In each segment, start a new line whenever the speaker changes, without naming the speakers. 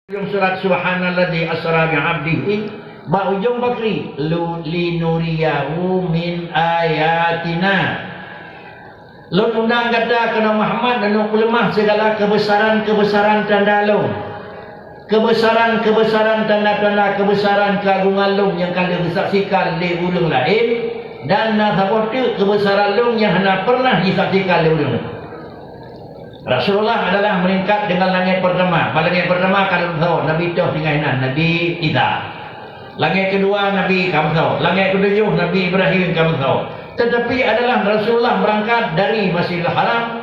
Ujung surat Subhanalladzi asra bi 'abdihi ba ujung bakri linuriyahu min ayatina. Lun undang kata kena Muhammad dan lemah segala kebesaran-kebesaran tanda long. Kebesaran-kebesaran tanda-tanda kebesaran keagungan long yang kalian disaksikan di ulung lain, dan seperti kebesaran long yang hanya pernah disaksikan di ulung. Rasulullah adalah meningkat dengan langit pertama. Pada langit pertama kalian tahu Nabi Tuh dengan Nabi Isa. Langit kedua Nabi kamu tahu. Langit ketujuh Nabi Ibrahim kamu tahu. Tetapi adalah Rasulullah berangkat dari Masjidil Haram,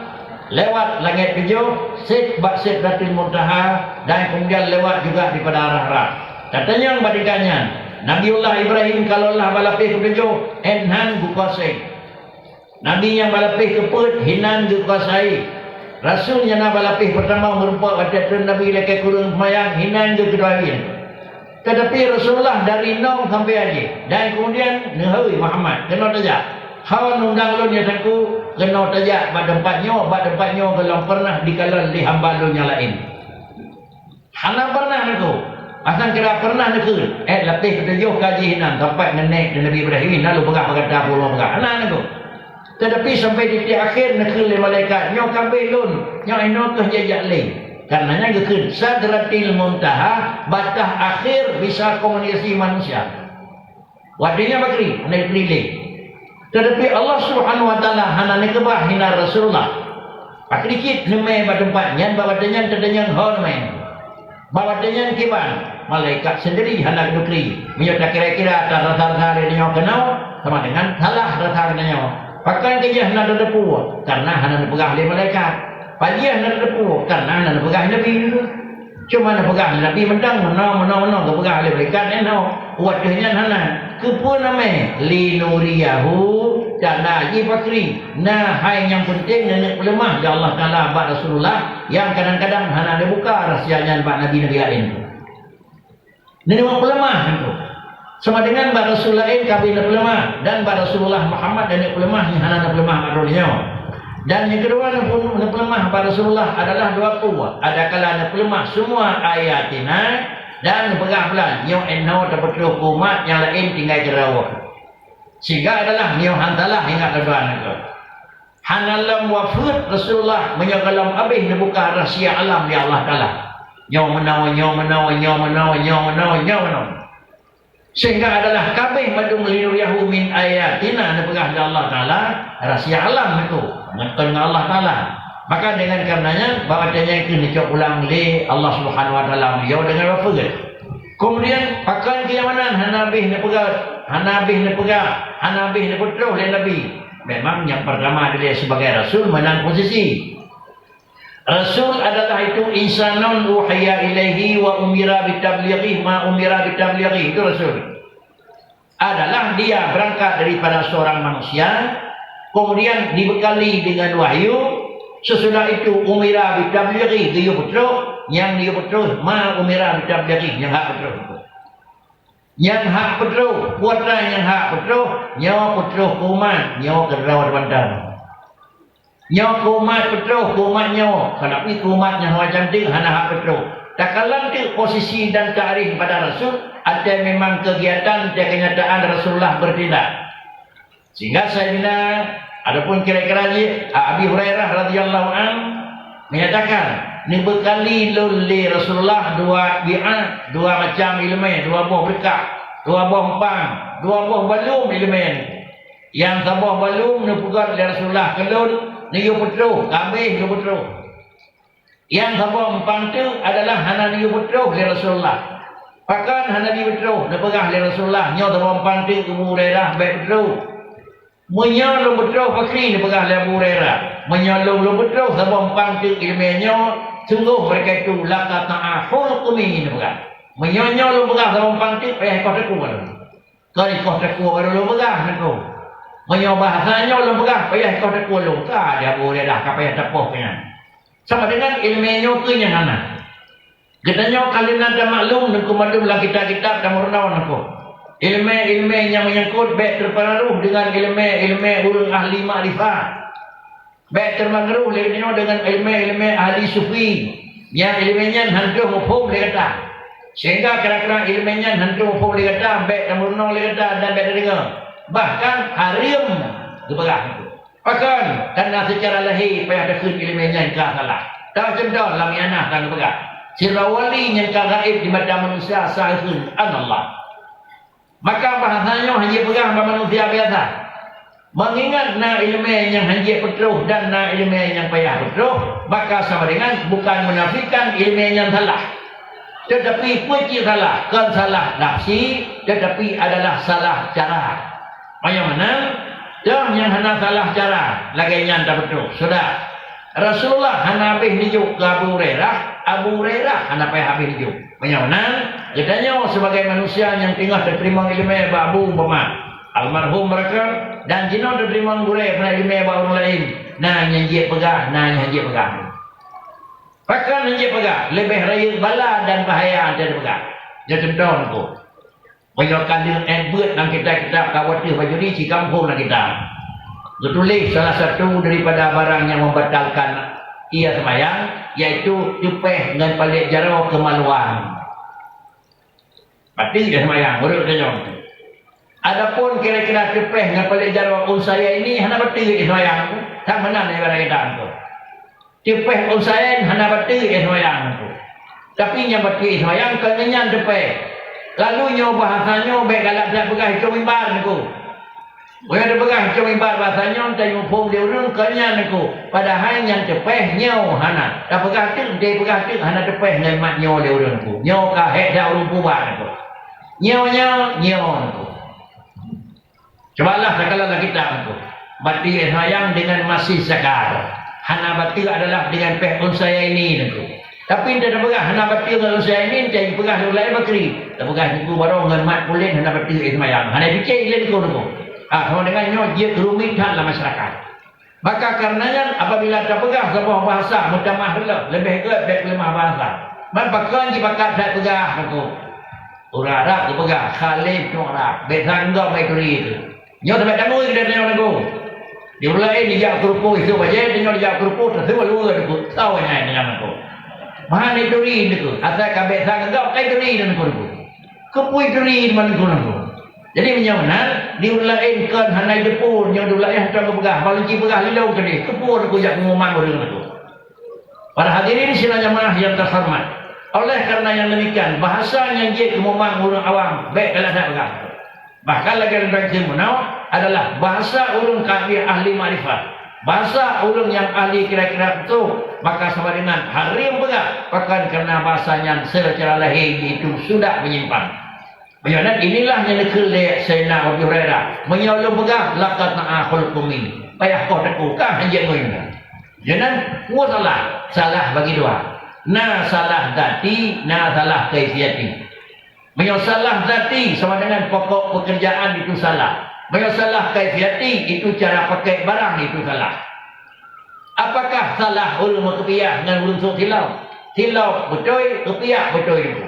lewat langit tujuh, Sidratil Muntaha, dan kemudian lewat juga daripada arah-arah. Katanya yang bandingkannya, Nabiullah Ibrahim kalau Allah balapih ketujuh, enhan gukuasai. Nabi yang balapih keput, hinan gukuasai. Rasul yang nak balapih pertama merupakan kata Nabi lekai kurung semayang, hinan kedua ini. Tetapi Rasulullah dari nong sampai haji, dan kemudian nehoi Muhammad kena tajak. Hawan undang lo nya taku kena tajak pada tempatnya kalau pernah dikalan di hamba lo nya lain. Hana pernah aku. Asal kira pernah aku. Lapih ketujuh kaji hinan sampai nenek dan Nabi Ibrahim lalu berkata pulau berkata. Hana aku. Tetapi sampai di akhir nak le malaikat nyo kabeh lun nyo eno ke jejak le. Karenanya gekeun Sidratil Muntaha batas akhir bisa komunikasi manusia. Wadinya bakri naik relay. Tetapi Allah Subhanahu wa taala hana ne kebah hina Rasulullah. Bakri kit neme ba tempat nyan bawa dengan tedenya hon men. Bawa dengan kiban malaikat sendiri hana dukri. Menyata kira-kira rasa-rasa dia kenal sama dengan salah rasa dia. Pakai kerja nak depu karena hana pegah oleh malaikat. Pagi nak depu karena hana pegah Nabi. Cuma nak pegah Nabi mendang mana ke pegah oleh malaikat eno. Wadahnya hana kepun nama linuriyahu dan naji fakri. Nah, hai yang penting nenek lemah ya Allah Taala bak Rasulullah yang kadang-kadang hana dibuka rahsianya bak Nabi-nabi lain. Nenek lemah itu. Sama dengan pada Rasulullah lain kabin lemah dan pada Rasulullah Muhammad dan lemah yang hana lemah marunya. Dan yang kedua lemah pada Rasulullah adalah dua kuat. Ada kala lemah semua ayatina dan pegah pelan yang eno dapat umat yang lain tinggal jerawat. Sehingga adalah yang hantalah hingga kedua itu. Hanalam wafud Rasulullah menyagalam abih dibuka rahsia alam di Allah Taala. Nyaw. Sehingga adalah kabeh madung linuriyahu min ayatina na pegah Allah Taala rahsia alam itu mengenai Allah Taala. Maka dengan karenanya bahwasanya itu dicok ulang oleh Allah Subhanahu wa taala beliau dengan apa? Kemudian pakan kenyamanan hanabih na pegah hanabih na putra oleh Nabi. Memang yang pertama dia sebagai rasul menang posisi. Rasul adalah itu insanun uhiya ilaihi wa umira bitablighi ma umira bitablighi. Itu Rasul. Adalah dia berangkat daripada seorang manusia, kemudian dibekali dengan wahyu, sesudah itu umira bitablighi dia putra, yang dia putra ma umira bitablighi yang hak putra. Yang hak putra, putra yang hak putra, nyawa putra kuman, nyawa kerawat bandar. Nyawa kumat petro, kumat nyawa. Kenapa kumatnya macam tu? Hana hak petro. Tak kalah tu posisi dan tarikh pada Rasul. Ada memang kegiatan dan kenyataan Rasulullah bertindak. Sehingga Sayyidina, adapun kira-kira Abi Hurairah radhiyallahu an menyatakan, ni berkali luli Rasulullah dua macam ilmu, dua buah berkah, dua buah empang, dua buah balum ilmu. Yang sebuah balum ni pugar dari Rasulullah kelun. Niyo putro, kabeh niyo putro. Yang sabang empang tu adalah hana niyo putro oleh Rasulullah. Pakan hana niyo putro, nepegah oleh Rasulullah. Nyo sabang empang tu Abu Hurairah baik putro. Menyolong putro fakri nepegah oleh Abu Hurairah. Menyolong lu putro sabang empang tu ilmunya sungguh mereka itu laka ta'ahul kumi nepegah. Menyolong lu pegah sabang empang tu payah kau teku baru. Kau teku baru lu pegah neko. Menyoba bahasanya ulun pegah payah kau tak ulun ka dia boleh dah ka payah tepoh kan. Sama dengan ilmunya tu yang ana. Katanya kalian ada maklum dan kumadum lah kita kamurnawan aku. Ilmu yang menyangkut baik terpengaruh dengan ilmu ulun ahli makrifat. Baik terpengaruh dengan ilmu ahli sufi. Yang ilminya hantu hukum dia kata. Sehingga kadang-kadang ilminya hantu hukum dia kata, baik kamuno dia kata dan baik dengar. Bahkan harim dipegang itu. Bahkan karena secara lahir payah dekut ilminya yang salah. Tak contoh lami anak kan dipegang. Sirawali yang gaib di mata manusia sahun Allah. Maka bahasanya hanya pegang pada manusia biasa. Mengingat na ilmu yang hanya petruh dan na ilmu yang payah petruh, maka sama dengan bukan menafikan ilmu yang salah. Tetapi puji salah, kan salah nafsi, tetapi adalah salah cara. Macam mana? Dah yang hana salah cara, lagi yang tak betul. Sudah. Rasulullah hana habis nijuk ke Abu Hurairah hana payah habis nijuk. Macam mana? Katanya sebagai manusia yang tengah terima ilmu Abu Umpama. Almarhum mereka dan jino terima gurih pernah ilmu orang lain. Nah yang dia pegang, nah yang dia pegang. Bahkan yang dia pegang lebih raya bala dan bahaya dia pegang. Dia contoh tu. Banyak kali buat dalam kita khawatir baju ni si kampung lah kita. Dia tulis salah satu daripada barang yang membatalkan ia sembahyang, iaitu cupeh dengan palit jarau kemaluan. Pasti dia sembahyang, baru dia jawab. Adapun kira-kira cupeh dengan palit jarau saya ini hana betul dia sembahyang. Tak mana dia barang kita tu. Cupeh saya hana betul dia sembahyang tu. Tapi yang betul sembahyang kenyan cupeh. Lalu nyo bahasanya baik galak dak pegah hicau mimbar niku. Boleh ada pegah hicau mimbar bahasanya tanya pung dia urang kenyan niku. Padahal yang cepeh nyo hana. Dak pegah tu dia pegah tu hana cepeh dengan mak nyo dia urang niku. Nyo ka hek dak urang pubar niku. Nyo niku. Cobalah sekala kita niku. Bati sayang dengan masih sekar. Hana bati adalah dengan peh saya ini niku. Tapi dia dah pegah hana batil kalau saya ini dia pegah ulai bakri. Dah pegah niku baru dengan mat pulin hana batil ismayang. Hana dicek ilin ko niku. Sama dengannya dia kerumitan dalam masyarakat. Maka karenanya apabila dah pegah sebuah bahasa mutamah lebih ke baik lemah bahasa. Maka di bakat dah pegah niku. Orang Arab tu pegah Khalid tu Arab. Besangga baituri itu. Nyo tempat tamu kita tengok niku. Di ulai ni jak kerupu itu baje dia jak kerupu terus luar niku. Tahu nya dengan niku. Mana itu rin itu? Asal kabeh sang engkau kai rin dan kurbu. Kepui rin man kurbu. Jadi menyaman diulain kan hanai depur nyo diulain hata pegah balunci pegah lilau tadi. Kepur aku jak ngomong orang itu. Para hadirin sila jamaah yang terhormat. Oleh karena yang demikian bahasa yang dia ngomong orang awam baik dalam nak pegah. Bahkan lagi orang Timur adalah bahasa orang kafir ahli makrifat. Bahasa ulung yang ahli kira-kira itu maka sama dengan harim pegah. Bahkan kerana bahasanya secara lahir itu sudah menyimpan. Maksudnya inilah yang dikelak Sayyidina Abu Hurairah. Menyolong pegah laqad na'akhul kumi. Payah kau tekukah hanya ngoyna. Jangan gua salah bagi dua. Na salah dati, na salah kaifiyati. Menyolong salah dati sama dengan pokok pekerjaan itu salah. Salah kaifiyati itu cara pakai barang itu salah. Apakah salah ulun kepiah dengan ulun silau? Silau betul, kepiah betul itu.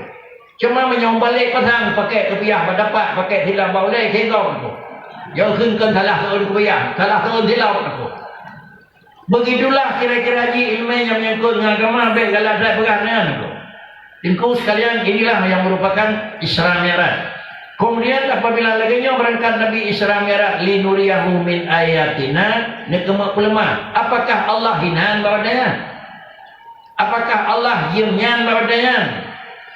Cuma menyombalik pasang pakai kepiah berdapat, pakai silau boleh kengkau itu. Jangan salah ulun kepiah, salah ulun silau itu. Begitulah kira-kira ilmu yang menyangkut dengan agama baik galak saya pegang itu. Ingkau sekalian inilah yang merupakan Isra Mi'raj. Kemudian apabila laginya berangkat Nabi Isra Mi'raj linuriyahu min ayatina nekema ulama. Apakah Allah hinaan bawadanya? Apakah Allah diamnya bawadanya?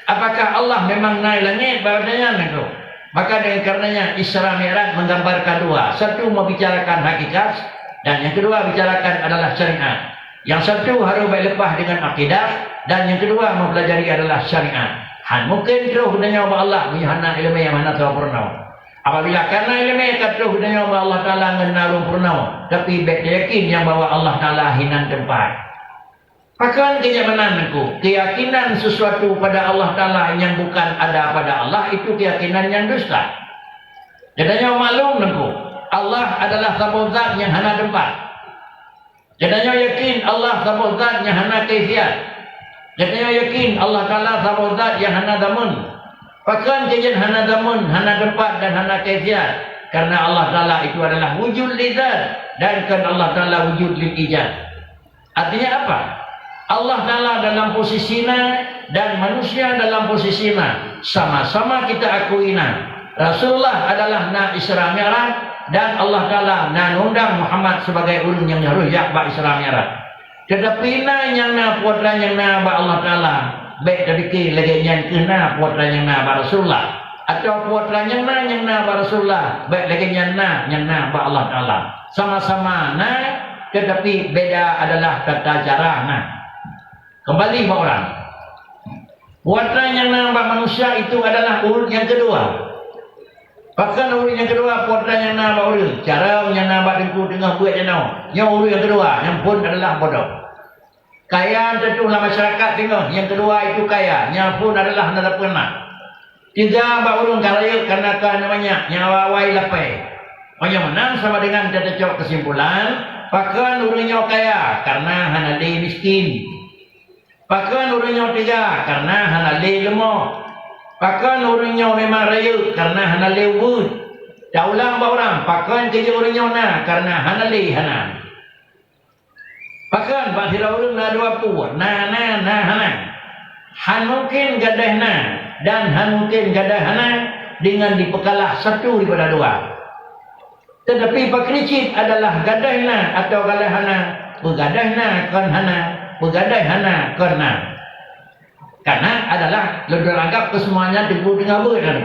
Apakah Allah memang naik langit bawadanya itu? Maka dengan karenanya Isra Mi'raj menggambarkan dua. Satu membicarakan hakikat dan yang kedua bicarakan adalah syariat. Yang satu harus berlepas dengan akidah dan yang kedua mempelajari adalah syariat. Mungkin terus hudanya Allah Allah menyahana ilmu yang mana tahu purnama. Apabila karena ilmu yang terus hudanya Allah Ta'ala mengenal purnama. Tapi baik dia yakin yang bahawa Allah Ta'ala hinan tempat. Maka kenyamananku, keyakinan sesuatu pada Allah Ta'ala yang bukan ada pada Allah itu keyakinan yang dusta. Jadinya maklum nengku, Allah adalah sabut zat yang hana tempat. Jadinya yakin Allah sabut zat yang hana kaifiat. Jadinya yakin Allah Ta'ala sabut zat yang hana damun. Bahkan kajian hana damun, hana tempat dan hana kaifiat. Karena Allah Ta'ala itu adalah wujud li zat dan kan Allah Ta'ala wujud li ijad. Artinya apa? Allah Ta'ala dalam posisinya dan manusia dalam posisinya. Sama-sama kita akuina. Rasulullah adalah na Isra Mi'raj dan Allah Ta'ala na undang Muhammad sebagai ulun yang harus yakba Isra Mi'raj. Tetapi na yang na putra yang na ba Allah Ta'ala. Baik dari ke lagi yang kena putra yang na ba Rasulullah. Atau putra yang na ba Rasulullah. Baik lagi yang na ba Allah Ta'ala. Sama-sama na, tetapi beda adalah tata cara na. Kembali ba orang. Putra yang na ba manusia itu adalah urut yang kedua. Bahkan urut yang kedua putra yang na ba urut. Cara yang na ba dengku tengah buat jenau. Yang urut yang kedua, yang pun adalah bodoh. Kaya tentulah masyarakat tengah. Yang kedua itu kaya. Yang pun adalah nada pernah. Tiga ba urut karaya karena namanya nyawawai lapai. Yang menang sama dengan cocok kesimpulan. Bahkan urutnya kaya karena hanali miskin. Bahkan urutnya tiga karena hanali lemah. Bahkan urutnya memang raya karena hanali ubud. Dah ulang ba orang. Bahkan kerja urutnya na karena hanali hana. Bahkan bahasa urut na dua pu. Na hana. Han mungkin gadah na dan han mungkin gadah hana dengan dipekalah satu daripada dua. Tetapi pakricit adalah gadah na atau gadah hana. Begadah na kan hana. Begadah hana kan na. Karena adalah lebih anggap kesemuanya disebut dengan berat.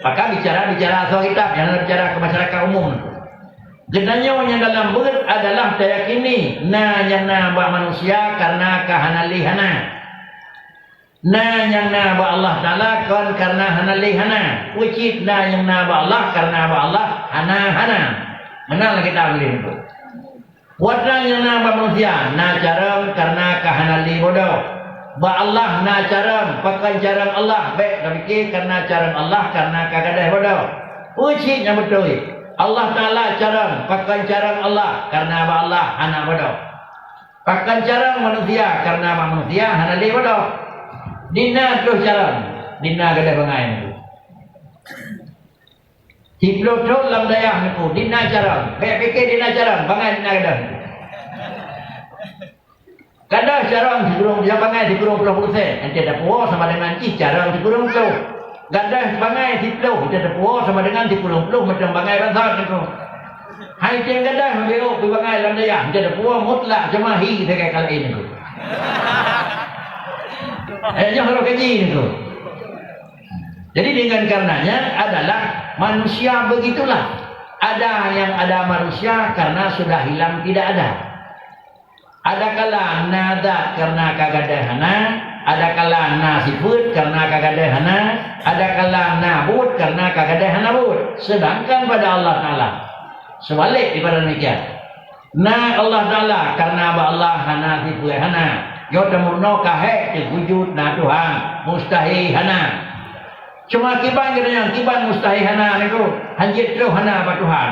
Maka bicara soal kitab, jangan bicara ke masyarakat umum. Genanya yang dalam berat adalah dayakini na yang na ba manusia karena kahanalihana. Na yang na ba Allah Ta'ala kan karena hanalihana. Wujud na yang na ba Allah karena ba Allah hana. Menang kita boleh itu. Wadang yang na ba manusia na jaram karena kahanali bodoh. Ba Allah na caram, pakai caram Allah. Baik, tapi karena caram Allah, karena kagadah bodoh. Uji yang betul. Allah Ta'ala caram, pakai caram Allah, karena ba Allah hana bodoh. Pakai caram manusia, karena ba manusia hana li bodoh. Dina terus caram, dina gadah bangai itu. Diplo tu lam dayah itu, dina caram. Baik fikir dina caram, bangai dina gadah. Kadang jarang dikurung dia bangai dikurung 10%. Nanti ada puas sama dengan jarang dikurung 10. Kadang bangai di 10, nanti ada puas sama dengan dikurung 10 macam bangai rasa itu. Hai jeng kadang beliau bangai dalam dia, nanti ada puas mutlak jemahi dekat kali ini. Jangan kalau kaji itu. Jadi dengan karenanya adalah manusia begitulah. Ada yang ada manusia karena sudah hilang tidak ada. Ada kala nada karena kagadahana, ada kala nasifut karena kagadahana, ada kala nabut karena kagadahana bud. Sedangkan pada Allah Ta'ala sebalik daripada demikian. Na Allah Ta'ala karena Allah hana sifut hana. Yotamurno kahek wujud na Tuhan mustahil hana. Cuma kiban katanya kiban mustahil hana itu hanjit tu hana apa Tuhan.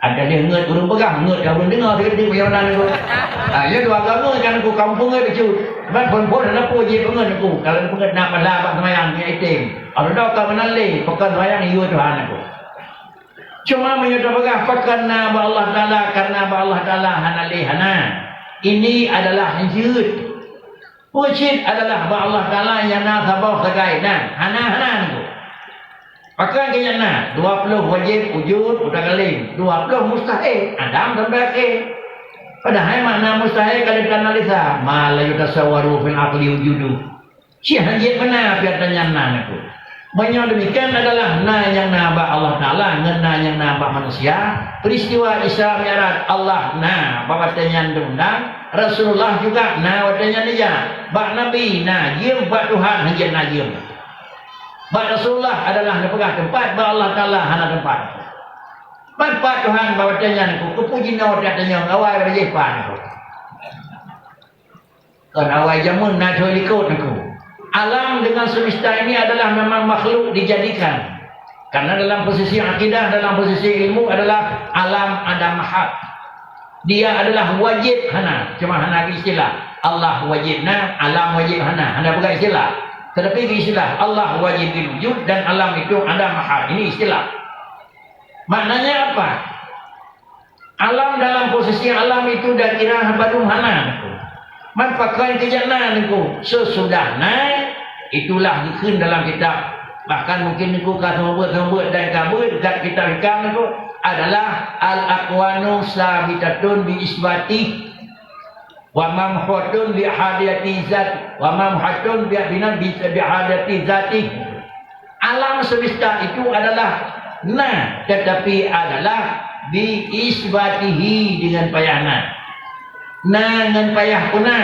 Ada dia nget urung pegang nget kau dengar dia perjalanan itu. Ya dua agama kan aku kampung ai becut. Ban pon ana puji pengen aku. Kalau pengen nak pada semayang ni item. Kalau dak ka menali pekan wayang ieu Tuhan aku. Cuma menyudah pegang pekan na Allah Ta'ala karena Allah Ta'ala hanali hana. Ini adalah hanjut. Puji adalah Allah Ta'ala yang na sabah segai dan hana itu. Pakai kaya na 20 wajib wujud udah kali 20 mustahil Adam dan Baqi. Padahal makna mustahil kalau dianalisa ma la yutasawwaru fil aqli wujudu. Siapa yang benar biarnya na itu. Banyak demikian adalah na yang naba Allah Ta'ala ngena yang naba manusia. Peristiwa Isra Mi'raj Allah na babatnya undang Rasulullah juga na watanya dia. Bak Nabi na jiem bak Tuhan hanjin na jiem. Bak Rasulullah adalah nepegah tempat, bak Allah Ta'ala hana tempat. Tempat Tuhan bawa tanya aku, kepuji na wadah tanya awal berjepan aku. Kan awal jamun na coy likut aku. Alam dengan semesta ini adalah memang makhluk dijadikan. Karena dalam posisi akidah, dalam posisi ilmu adalah alam ada mahad. Dia adalah wajib hana, cuma hana istilah. Allah wajibna, alam wajib hana, hana bukan istilah. Tetapi istilah Allah wajib wujud dan alam itu ada mahal. Ini istilah. Maknanya apa? Alam dalam posisi alam itu dah kira badum hana. manfaatkan kejana niku sesudahna itulah dikun dalam kitab. Bahkan mungkin niku sama buat dan kabut dekat kitab hikam niku adalah al-aqwanu sabitatun bi isbati wa mamhutun bi hadiyati zat wa mamhutun bi hadiyati zati. Alam semesta itu adalah tetapi adalah bi isbatihi dengan payahna. Dengan payah kuna,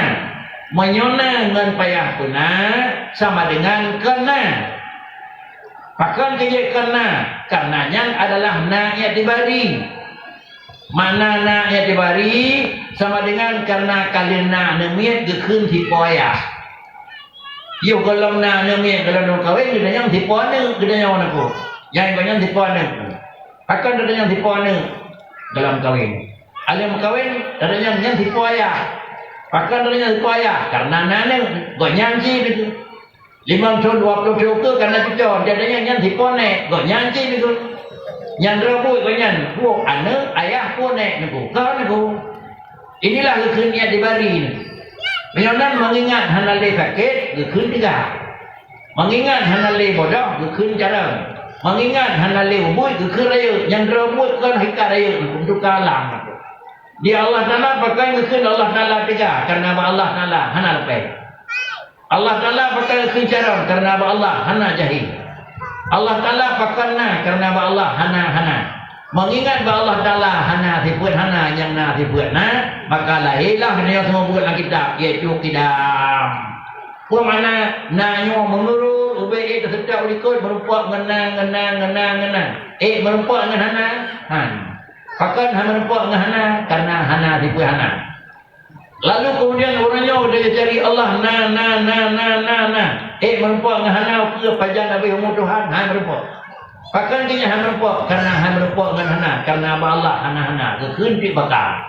menyona dengan payah kuna sama dengan kena. Bahkan kerja kena, karenanya adalah na i'tibari. Mana na i'tibari sama dengan karena kalina nemiat gekun tipoya. Yo kalau na nemiat kalau kawin kita yang tipone kita yang mana ko. Yang banyak tipone. Bahkan ada yang tipone dalam kawin. Alim kawin ada yang tipoya. Bahkan ada yang tipoya karena nane gonyanji itu. 5 tahun 20 tahun ke karena kita jadinya yang tipone gonyanji itu. Yang rebut gonyan puk anak ayah pun niku. Kau niku. Inilah gekun niat dibari. Menyonan mengingat hanale sakit gekun tiga. Mengingat hanale bodoh gekun jarang. Mengingat hanale ubud gekun raya. Yang rebut kan hikar raya untuk kalang. Di Allah Ta'ala pakai gekun Allah Ta'ala tiga. Karena Allah Ta'ala hana lepai. Allah Ta'ala pakai gekun jarang. Karena Allah hana jahil. Allah Ta'ala pakai na. Karena Allah hana. Mengingat bahawa Allah Ta'ala hana sifat hana yang na sifat na, maka lahirlah yang semua buat dalam kitab, iaitu kidam. Pun mana nanyo menurut ubay tersedap ulikut merumpak ngena. Merumpak dengan hana. Pakan merumpak dengan hana karena hana sifat hana. Lalu kemudian orangnya dia cari Allah na. Merumpak dengan hana ke pajang Nabi umur Tuhan, merumpak. Pakan dia merupuk karena merupuk dengan hana karena Allah hana kekun di bakar.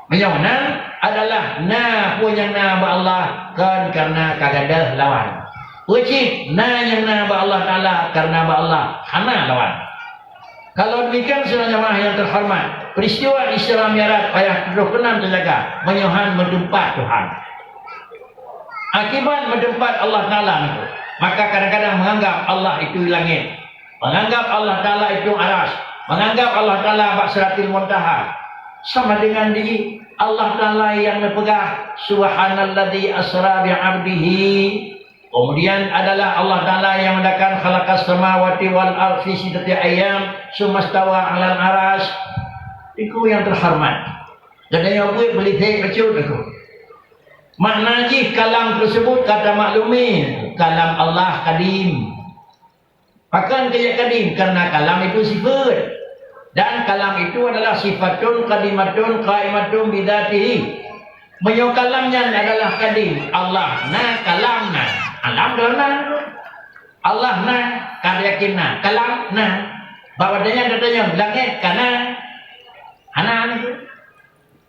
Menyonan adalah na pun yang na Allah kan karena kagadah lawan. Wajib na yang na Allah Ta'ala karena Allah hana lawan. Kalau demikian saudara jemaah yang terhormat, peristiwa Isra Mi'raj ayat 26 terjaga menyohan mendempat Tuhan. Akibat mendempat Allah Ta'ala itu, maka kadang-kadang menganggap Allah itu langit. Menganggap Allah Ta'ala itu aras. Menganggap Allah Ta'ala Baksiratil Muntaha. Sama dengan diri Allah Ta'ala yang berpegang Subhanalladzi asra bi'abdihi. Kemudian adalah Allah Ta'ala yang mendakan khalaqas samawati wal ardi fi sittati ayyam sumastawa 'alal aras. Itu yang terhormat. Dan yang boleh beli saya kecil itu. Makna kalam tersebut kata maklumi kalam Allah kadim. Bahkan kaya kadim karena kalam itu sifat. Dan kalam itu adalah sifatun kadimatun qaimatun bidatihi. Menyo kalamnya adalah kadim. Allah na kalam na. Alam na. Allah na karyakin na. Kalam na. Bawadanya datanya langit kana. Hana itu.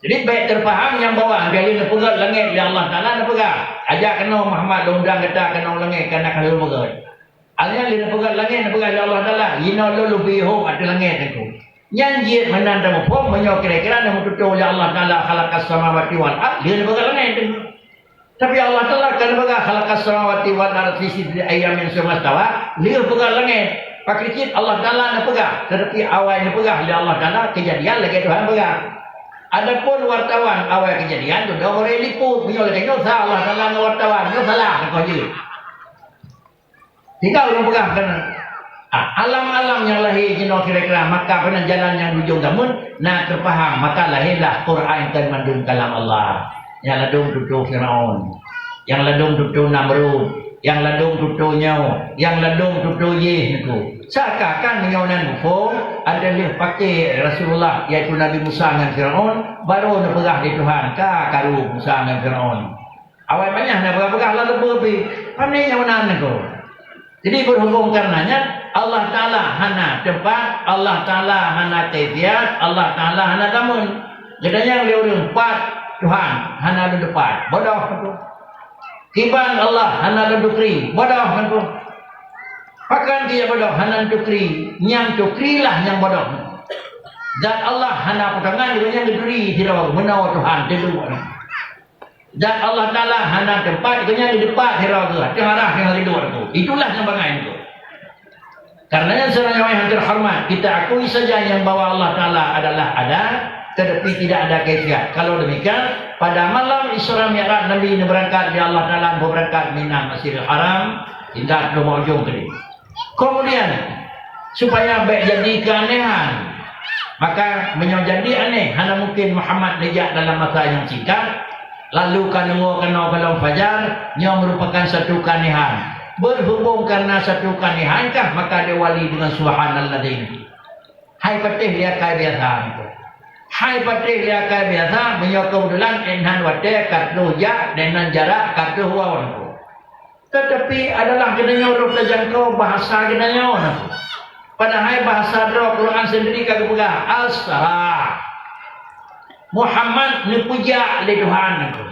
Jadi baik terfaham yang bawah. Dia nak pegang langit. Dia Allah Ta'ala nak pegang. Ajak kena Muhammad undang kata kena langit. Karena kalau pegang. Alnya lina pegang langit, pegang Allah Ta'ala. Yina lulu bihum ada langit itu. Nyanyi menanda mufum, menyok kira-kira nama tutup oleh Allah Ta'ala khalakas samawati wal ard. Dia pegang langit itu. Tapi Allah Ta'ala kan pegang khalakas samawati wal ard di sisi ayam yang semastawa. Dia pegang langit. Pakai cip Allah Ta'ala nak pegang. Tetapi awal yang pegang oleh Allah Ta'ala kejadian lagi Tuhan pegang. Adapun wartawan awal kejadian tu dah boleh liput. Menyok kata Allah Ta'ala dengan wartawan. Itu salah. Kau je. Tinggal orang pegang kena. Alam-alam yang lahir jenuh kira-kira maka pernah jalan yang ujung namun nak terfaham maka lahirlah Quran dan mandung kalam Allah. Yang ladung tutup Fir'aun, yang ladung tutup Namrud, yang ladung tutup Nyau, yang ladung tutup Yeh itu. Seakan-akan menyonan mufum ada leh pakai Rasulullah iaitu Nabi Musa dengan Fir'aun baru nak pegang di Tuhan karu Musa dengan Fir'aun. Awal banyak nak pegang lalu berpi. Pandai yang mana tu? Jadi berhubung karenanya Allah Ta'ala hana tempat, Allah Ta'ala hana kaifiat, Allah Ta'ala hana tamun. Jadinya liur empat Tuhan hana depan. Bodoh itu. Kiban Allah hana dukri. Bodoh itu. Bahkan dia bodoh hana dukri. Yang dukri lah yang bodoh. Dan Allah hana potongan dengan yang dukri tidak menawa Tuhan dulu. Dan Allah Ta'ala hana tempat kenyang di depan hira ke. Hati harah yang hidup aku. Itulah yang bangai itu. Karenanya seorang yang terhormat, kita akui saja yang bahwa Allah Ta'ala adalah ada, tetapi tidak ada kaifiat. Kalau demikian, pada malam Isra Mi'raj Nabi ini berangkat di Allah Ta'ala berangkat minal Masjidil Haram hingga ke ujung tadi. Kemudian supaya baik jadi keanehan, maka menjadi aneh. Hanya mungkin Muhammad nejak dalam masa yang singkat. Lalu kalau fajar, yang merupakan satu keanehan. Berhubung karena satu keanehankah, maka dia wali dengan subhanallah ini. Hai patih dia kai biasa itu. Hai patih dia kai biasa, menyokong dulang enhan wate kartu ja dengan jarak kartu huawan. Tetapi adalah kenanya urut terjangkau bahasa kenanya. Padahal bahasa doa Quran sendiri kagak pegang as-salah. Muhammad nepuja le Tuhan aku.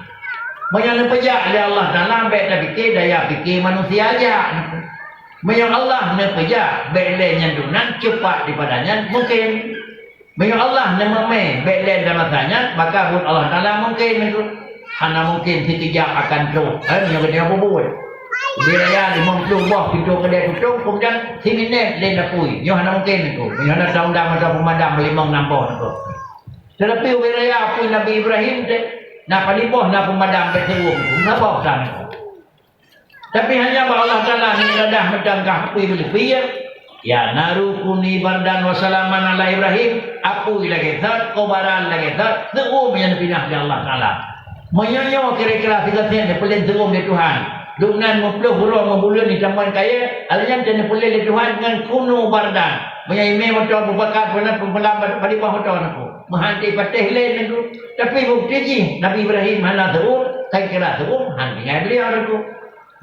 Banyak nepuja le Allah Taala baik dah fikir daya fikir manusia aja. Banyak Allah nepuja baik le nyandunan cepat dipadanya mungkin. Banyak Allah nemame baik le dalam tanya maka buat Allah Taala mungkin itu. Hana mungkin tidak akan tu. Yang dia buat. Biraya 50 buah pintu kedai tutup kemudian sini le napui. Yang hana mungkin itu. Yang hana tahun-tahun ada pemadam 5-6 buah itu. Tetapi wiraya pun Nabi Ibrahim nak palipoh nak pemadam betul ngapa sana. Tapi hanya Allah Taala ni dah mendanggah api lebih ya naru kuni bardan wa salaman ala Ibrahim apu lagi zat kobaran lagi zat terum yang pindah di Allah Taala. Menyonyo kira-kira tiga-tiga ni pelin terum di Tuhan. Dengan mempluh huruf membulun di taman kaya alanya dia pelin di Tuhan dengan kunu bardan. Menyaimi motor berbakat pada pembelam palipah motor aku. Menghanti patih lain itu. Tapi bukti je Nabi Ibrahim mana teruk, saya kira teruk, hanti dengan beliau itu.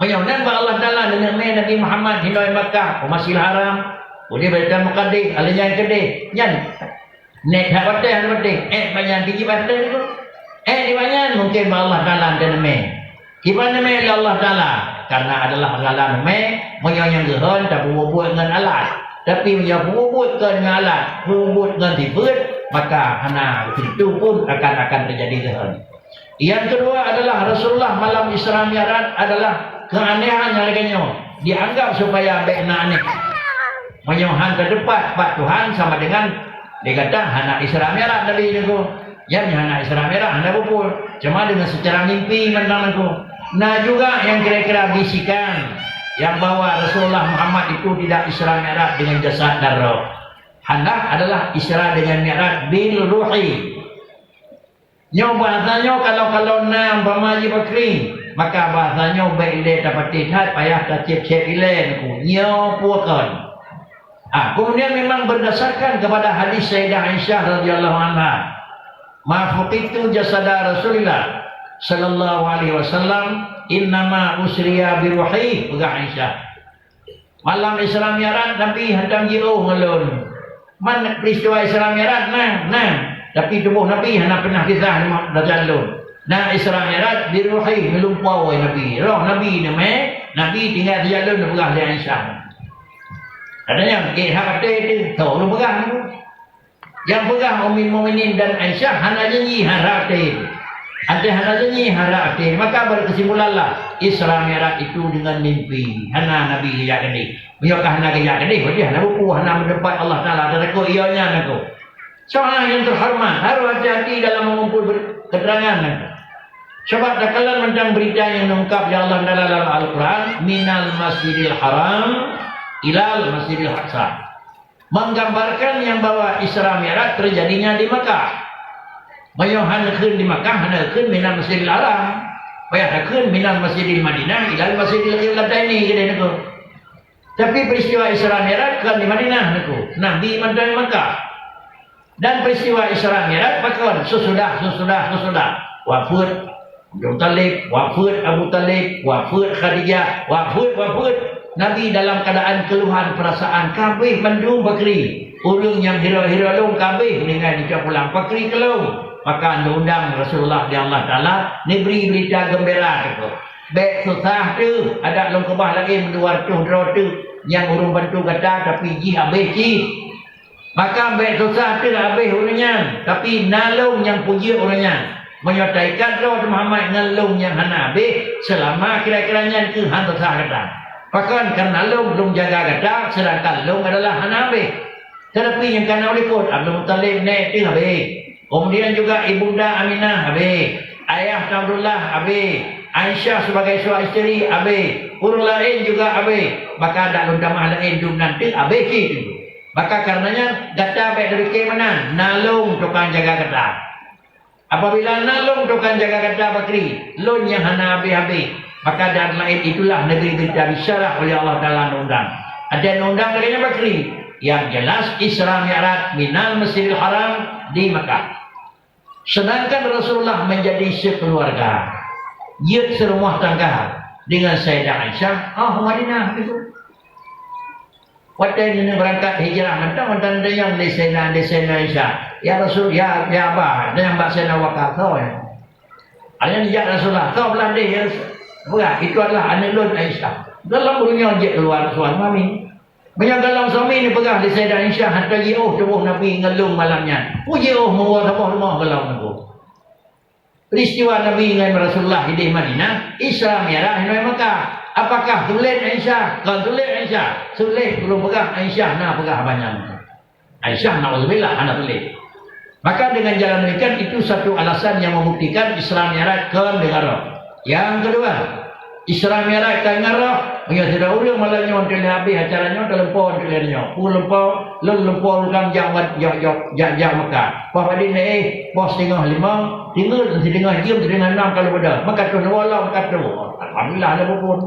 Menyaunan bahawa Allah Ta'ala dengan Nabi Muhammad hindai Makkah, Masjidil Haram, boleh Baitul Muqaddas, alanya yang kedai. Yan, nek hak patih, banyak biji patih itu. Di banyak mungkin bahawa Allah Ta'ala dengan Gimana nama Allah Ta'ala? Karena adalah Allah nama, menyau yang gehon, tak buat dengan alat. Tapi menyau buat dengan alat, buat dengan tibut, maka hana itu pun akan terjadi gehon. Yang kedua adalah Rasulullah malam Isra Mi'raj adalah keanehan yang lainnya dianggap supaya baikna aneh. Menyuhan ke depan Pak Tuhan sama dengan dikata hana Isra Mi'raj Nabi itu. Yang hana Isra Mi'raj hana pupul. Cuma dengan secara mimpi mentang aku. Nah juga yang kira-kira bisikan yang bahwa Rasulullah Muhammad itu tidak Isra Mi'raj dengan jasad dan roh. Hana adalah Isra dengan Mi'raj bil ruhi. Nyo bahasanya kalau nam bamaji bakri maka bahasanya baik ile dapat tidak payah tak cep ile ku nyo puakan. Kemudian memang berdasarkan kepada hadis Sayyidah Aisyah radhiyallahu anha. Mafuqitu jasada Rasulullah sallallahu alaihi wasallam innama usriya bi ruhi uga Aisyah. Malam Isra Mi'raj Nabi hendak jiru ngelun. Man peristiwa Isra Mi'raj nah tapi tubuh Nabi hanya pernah kisah dah jalan. Nah Isra Mi'raj di ruhi melumpau Nabi. Roh Nabi nama Nabi tinggal di jalan berah di Aisyah. Adanya hak kata itu tahu lu pegang. Yang pegang Ummul Mukminin dan Aisyah hanya janji harap itu. Ada hanya janji harap itu. Maka berkesimpulanlah Isra Mi'raj itu dengan mimpi. Hanya Nabi lihat ini. Biarkah hanya lihat ini? Berarti hanya buku hanya mendapat Allah Taala dan aku ianya aku. Seorang yang terhormat harus hati-hati dalam mengumpul keterangan. Sebab tak kalah tentang berita yang mengungkap ya Allah dalam Al-Quran minal Masjidil Haram ilal Masjidil Aqsa, menggambarkan yang bahwa Isra Mi'raj terjadinya di Makkah. Mayohan khun di Makkah hana khun minal Masjidil Haram, bayar khun minal Masjidil Madinah ilal Masjidil Qiblataini kira niku. Tapi peristiwa Isra Mi'raj kan di Madinah niku. Nabi mantan Makkah. Dan peristiwa Isra Mi'raj maka sesudah wafat Abu Talib, wafat Abu Talib, wafat Khadijah, wafat Nabi dalam keadaan keluhan perasaan kabeh mendung bakri. Ulung yang hira-hira long kabeh dengan dia pulang bakri kelong. Maka undang Rasulullah di Allah Taala ni beri berita gembira tu. Baik susah tu ada long kebah lagi menduar tu yang urung bantu kata tapi ji habis ji. Maka baik susah tu habis orangnya. Tapi nalung yang puji orangnya. menyertaikan roh Muhammad ngelung yang hanabi selama kira-kiranya ke hantu sahada. Bahkan karena lung belum jaga kata, sedangkan lung adalah hanabi. Tetapi yang kena berikut Abdul Muttalib naik tu habis. Kemudian juga ibunda Aminah habis. Ayah Abdullah habis. Aisyah sebagai seorang isteri habis. Urus lain juga habis. Maka ada undang lain dum nanti habis itu. Maka karenanya kata baik dari ke mana? Nalung tukang jaga kata. Apabila nalung tukang jaga kata bakri, lun yang hana habis-habis. Maka dan lain itulah negeri kita disyarah oleh Allah dalam undang. Ada undang katanya bakri. Yang jelas Isra Mi'raj minal Masjidil Haram di Makkah. Sedangkan Rasulullah menjadi sekeluarga. Ia serumah tangga dengan Sayyidah Aisyah. Madinah itu. Waktu ini berangkat hijrah. Mentang-mentang yang di Sayyidah Aisyah. Ya Rasul, ya apa? Dan yang Mbak Sayyidina Wakaf tahu ya. Ada yang Rasulullah. Tahu belah dia. Bukan, itu adalah anak lun Aisyah. Dalam dunia je keluar suami mami. Banyak dalam suami ni pegah di Sayyidah Aisyah hatta jauh tubuh Nabi ngelung malamnya. Jauh membawa rumah gelau Nabi. Peristiwa Nabi dengan Rasulullah di Madinah, Isra Mi'raj di Makkah. Apakah tulis Aisyah? Kalau tulis Aisyah, tulis belum pegah Aisyah nak pegah banyak. Aisyah na'udzubillah anak tulis. Maka dengan jalan demikian itu satu alasan yang membuktikan Isra Mi'raj ke negara. Yang kedua, Isra Mi'raj ke negara. Ya sudah ulang malahnya untuk habis acaranya terlempau terlempau. Terlempau, lempau dalam jam Mekah. Pas pada ni pos 4:30, tinggal 3:30 jam 3:30 kalau pada. Maka tu walau kata alhamdulillah ada pun.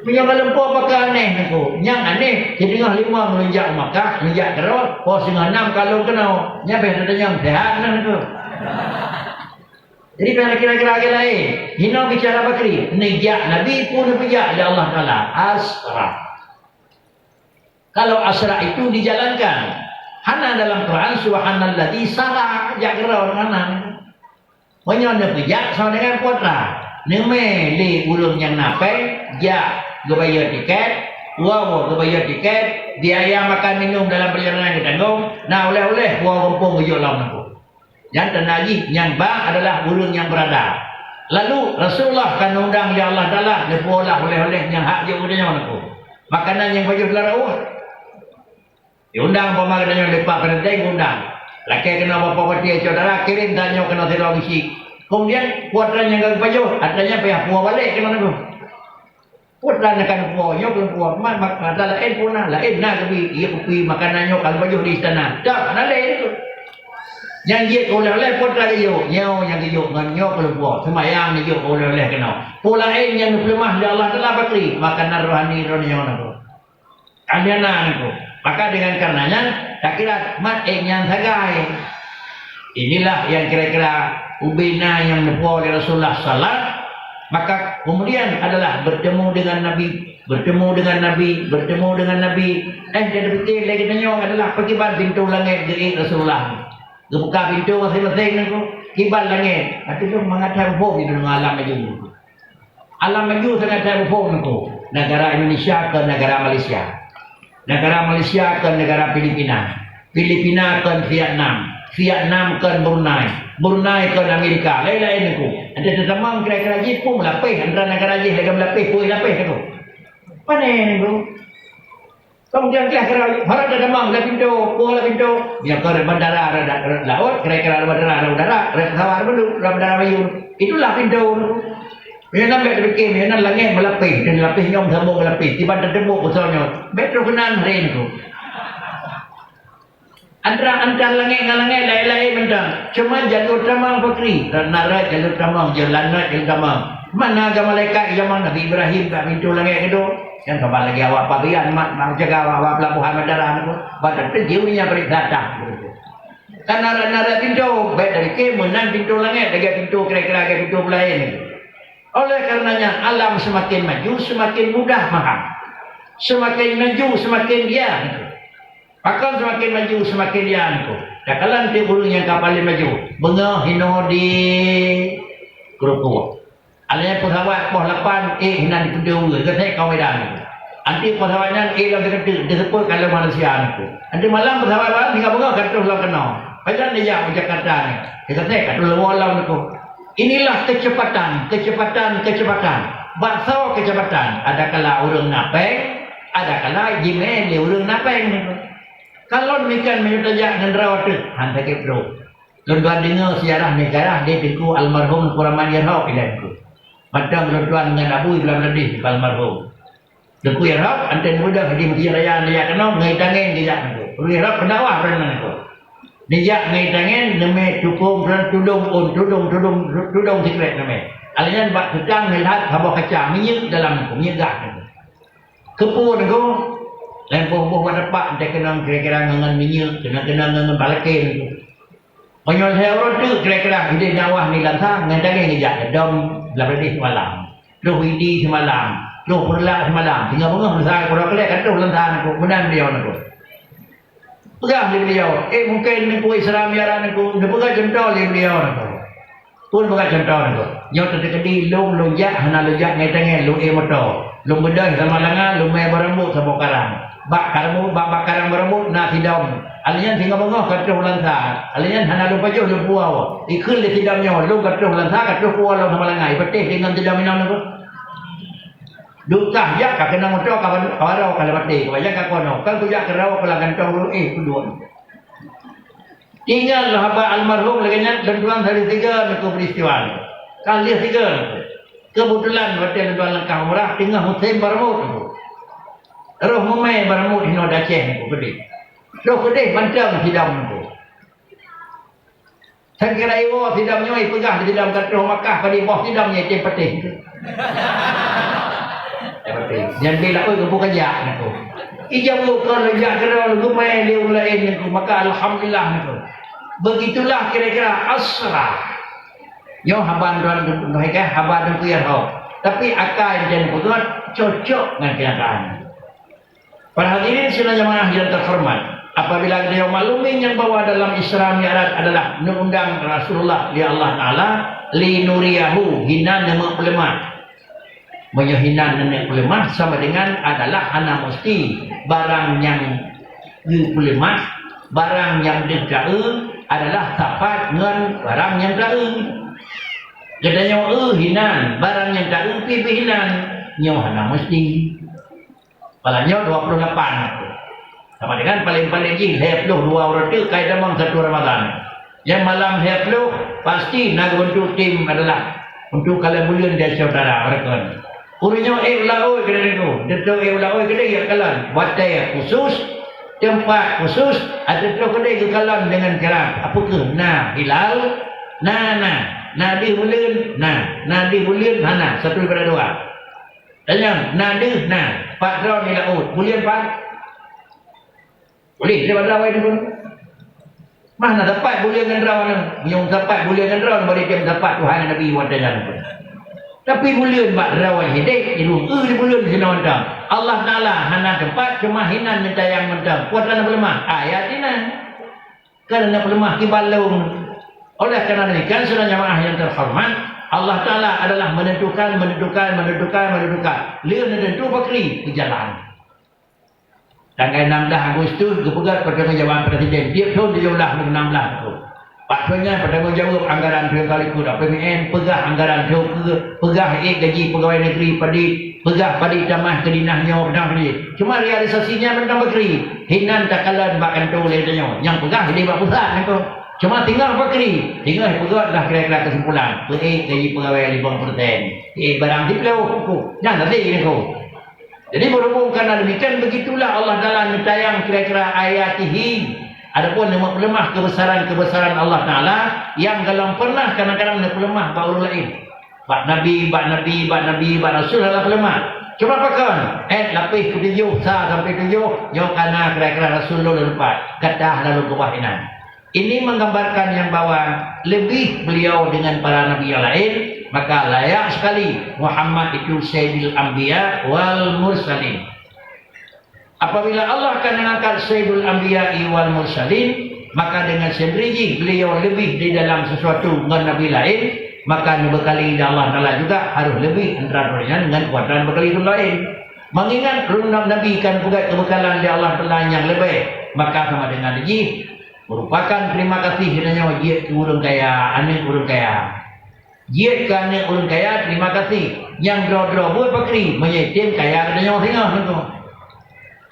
Punya lempau pakai aneh aku. Yang aneh 3:30 melunjak Mekah, melunjak terus pos 5:30 kalau kena. Nyampe datanya sehat nak tu. Jadi kira-kira lain. Hina bicara bakri. Nijak Nabi pun bijak oleh Allah Ta'ala. Asra. Kalau asra itu dijalankan. Hana dalam Quran. Subhanalladzi sara. Jagra orang-orang. Menyonda bijak sama dengan putra. Neme li ulung yang napai. Jak. Gebayar tiket. Wow, gebayar tiket. Biaya makan minum dalam perjalanan kita tanggung. Nah, oleh-oleh. Wow, rumpung gejok lam aku. Yang tenagi yang ba adalah burung yang berada. Lalu Rasulullah kan undang ya Allah Taala dipolah oleh-oleh yang hak je udahnya mana. Makanan yang baju belarau. Diundang pemagannya lepak penting undang. Laki kena bapa pati saudara kirim tanya kena televisi. Kemudian putranya enggak baju, adanya pihak puas balik ke mana tu. Putranya kan puasnya belum puas. Maka lain pun lain nak kepi ia kepi makanannya kalau baju di istana. Tak ada lain tu. Yang dia oleh-oleh putra dia nyaw yang dia nganyo keluar semayang dia oleh-oleh kena pulain yang lemah ya Allah telah bakri makanan rohani rohani tu kalian tu maka dengan karenanya tak kira mat yang sagai inilah yang kira-kira ubina yang dibawa oleh Rasulullah sallallahu maka kemudian adalah bertemu dengan Nabi dia berfikir lagi tanya adalah pergi pintu langit dari Rasulullah. Buka pintu masing-masing ni kibal langit. Tapi tu mengatai bom itu dengan alam maju. Alam maju sangat atai bom tu. Negara Indonesia ke negara Malaysia. Negara Malaysia ke negara Filipina. Filipina ke Vietnam. Vietnam ke Brunei. Brunei ke Amerika. Lain-lain tu. Ada teman kira-kira Jepun melapis antara negara Jepun lagi melapis pui lapis tu. Mana ni bro? Kemudian kira-kira harap ada demam lah pintu, buah pintu. Yang ke bandara ada laut, kira-kira bandara ada udara, pesawat dulu, bandara Mayu. Itulah pintu. Yang nak berfikir, yang nak langit melapis dan lapis nyom sambung melapis. Tiba terdebuk usulnya. Metro kenan hari itu. Antara langit dengan langit lain-lain bentang. Cuma jalur tamang bakri, narat jalur tamang, jalan jalur tamang. Mana agama malaikat zaman Nabi Ibrahim kat pintu langit itu? Yang kembali lagi awak pabian mak jaga awak pelabuhan bandara itu badan terjiwnya beri datang karena nara pintu baik dari ke menang pintu langit lagi pintu kira-kira lagi pintu lain oleh karenanya alam semakin maju semakin mudah faham semakin maju semakin dia akan semakin maju semakin dia dan kalau nanti burung yang kapal maju bengah hino di kerupuk alanya pesawat poh 8 hinan kedua ke saya kau medan. Nanti pesawatnya dalam dekat disebut kalau Malaysia itu. Nanti malam pesawat baru tinggal bunga kata ulang kena. Pasal dia Jakarta ni. Dia kata kat walau ni ko. Inilah kecepatan. Bakso kecepatan. Ada kala urang napeng, ada kala jimel urang napeng ni ko. Kalau demikian menyutajak dengan rawat tu, hantar ke bro. Tuan-tuan dengar sejarah negara dia tiku almarhum Kuraman Yarhau pilihanku. Macam tuan-tuan dengan Abu Ibrahim Ladih almarhum. Deku Yarhau, anten muda di Masjid Raya Nijak kenal, ngai tangan dijak tu. Abu Yarhau pendawah peranan tu. Dijak ngai tangan, neme cukung, tudung sikret neme. Alian bak sedang melihat habak kaca, minyak dalam tu, minyak gas tu. Kepu tu, lempoh dapat dia kena kira-kira dengan minyak, kena dengan balakin tu. Penyol saya orang tu kira-kira ide dakwah ni lantar ngendang ngejak dom belabadi semalam. Lu idi semalam, lu perla semalam. Tinggal bengah besar ko kelek kata lantar ko benar beliau nak. Pegang beliau, mungkin ni ku Islam yaran aku, dia pegang contoh beliau nak. Pun pegang contoh nak. Nyo terkedi long lojak hana lojak ngeteng lu motor. Lu bedai sama langa, lu mai berambut sama karang. Bak karang berambut nak tidam. Alian tinggal bengah kata lantar. Alian hana lu pajuh lu puau. Ikul di tidamnya lu kata lantar kata puau lu sama langai. Petih dengan tidam minam tu. Dukah jak kena motor kawarau kalau petih. Kaya ka kono. Kan tu jak kerau kalau gantong lu kedua. Tinggal haba almarhum laganya dan tuan hari 3 nak peristiwa. Kali 3. Kebetulan waktu tuan langkah murah tinggal musim bermut. Roh memai bermut hino Aceh ku pedih. Roh pedih macam sidam tu. Saya kira iwo sidamnya pegang di dalam katrah Makkah pada bawah sidamnya cek pedih. Jangan bila oi bukan jak nak tu. Ijam lu kan lejak kerana lu mai liu lain tu maka alhamdulillah tu. Begitulah kira-kira asrah. Yo haban tuan mereka haban tu ya ho. Tapi akal dan bukan cocok dengan kenyataan. Para hadirin sudah jemaah yang terhormat. Apabila dia maklumi yang bahwa dalam Islam Mi'raj adalah undang Rasulullah di Allah Ta'ala li nuriyahu hina nama pelemah. Menyohina nenek pelemah sama dengan adalah hana mesti barang yang pelemah, barang yang dikau adalah tapat dengan barang yang kau. Jadinya hinan barang yang kau pilih hinan nyo hana mesti. Palanya 28 sama dengan paling-paling jing hepluh 2 orang tu kait damang 1 Ramadan. Yang malam hepluh pasti nak bentuk tim adalah untuk kalian bulan dia saudara mereka. Urusnya ulawai kena itu. Dia ulawai kena ya kalan. Watai khusus, tempat khusus, ada tu kena ke kalan dengan keram. Apakah? Nah hilal, nadi bulan, nadi bulan, hana 1 daripada 2. Tanya, nadi, Pak Draw ni laut. Bulan Pak? Boleh, dia pada awal dulu. Mana dapat bulan dengan Draw ni? Yang dapat bulan dengan Draw, boleh dia dapat Tuhan Nabi Wadayana pun. Tapi bulan Pak Draw ni, dia di bulan sini macam. Allah Ta'ala hana tempat, cuma hinan minta yang macam. Kuatan pelemah. Ayat ini. Kerana pelemah kibalung. Oleh kerana ini, kan sudah jemaah yang terhormat. Allah Ta'ala adalah menentukan. Dia menentu bakri di jalan. Tanggal 16 Agustus, kepegat pertanggungjawab Presiden. Tiap tahun dia ulah 16 tu. Paksanya pertanggungjawab anggaran tu kali ku. PMN pegah anggaran tu. Pegah gaji pegawai negeri pegah padi tamah kedinahnya. Cuma realisasinya tentang bakri. Hinan takalan bakkan tu lehatnya. Yang pegah dia bak pusat tu. Cuma tinggal bakri. Tinggal pegat dah kira-kira kesimpulan. Gaji pegawai 50%. Barang diplau. Jangan tadi ni kau. Jadi berhubung kerana demikian begitulah Allah Ta'ala mencayang kira-kira ayatihi. Adapun nama pelemah kebesaran Allah Ta'ala yang dalam pernah kadang-kadang nak pelemah baru lain. Bak Nabi, bak Rasul adalah pelemah. Cuma apa kawan? Lapis ke 7, sampai 7. Yang kerana kira-kira Rasulullah lepas. Kadah lalu kewahinan. Ini menggambarkan yang bahwa lebih beliau dengan para Nabi yang lain. Maka layak sekali Muhammad itu Sayyidul Anbiya wal Mursalin. Apabila Allah akan mengangkat Sayyidul Anbiya wal Mursalin, maka dengan sendirinya beliau lebih di dalam sesuatu dengan Nabi lain, maka bekali Allah Ta'ala juga harus lebih antara dengan kuatan bekali itu lain. Mengingat kerana Nabi kan juga kebekalan di Allah Ta'ala yang lebih, maka sama dengan ini Merupakan terima kasih sebenarnya jiat ke orang kaya, anak orang kaya. Jiat ke anak orang kaya, terima kasih. Yang dro-dro buat pakri, menyetim kaya katanya tengah tentu.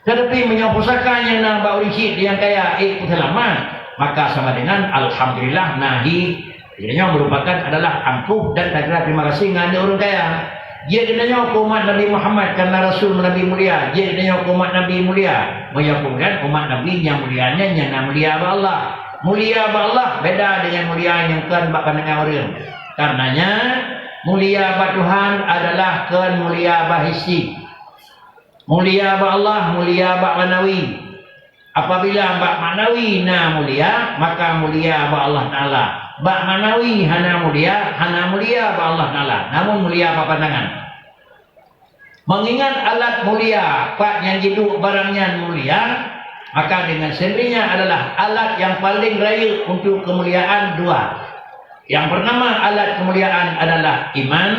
Tetapi menyopusaka yang nak bawa risik yang kaya, selamat. Maka sama dengan alhamdulillah nahi. Sebenarnya merupakan adalah ampuh dan terima kasih dengan anak orang kaya. Dia kenanya umat Nabi Muhammad karena Rasul Nabi mulia. Dia kenanya umat Nabi mulia. Menyambungkan umat Nabi yang mulianya yang mulia Allah. Mulia Allah beda dengan mulia yang kan bak pandangan orang. Karenanya mulia ba Tuhan adalah kan mulia bahisi. Mulia ba Allah, mulia ba manawi. Apabila ba manawi na mulia, maka mulia ba Allah Taala. Bak manawi hana mulia ba Allah Ta'ala. Namun mulia apa pandangan. Mengingat alat mulia, pak yang hidup barangnya mulia, maka dengan sendirinya adalah alat yang paling raya untuk kemuliaan dua. Yang pertama alat kemuliaan adalah iman.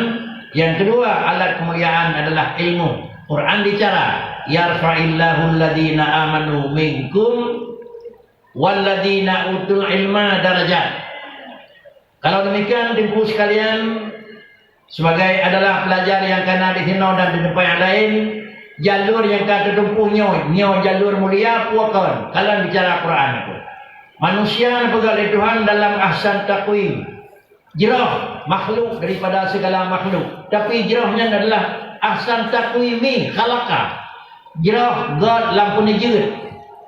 Yang kedua alat kemuliaan adalah ilmu. Quran bicara, yarfa'illahu alladhina amanu minkum walladhina utul ilma darajat. Kalau demikian ibu sekalian, sebagai adalah pelajar yang kena di sini dan di tempat yang lain, jalur yang kata tempuh nyo jalur mulia puakan. Kalau bicara Quran itu, manusia pegang Tuhan dalam ahsan takwim, jirah makhluk daripada segala makhluk. Tapi jirahnya adalah ahsan takwimi khalaqah. Jirah God lampu nijut.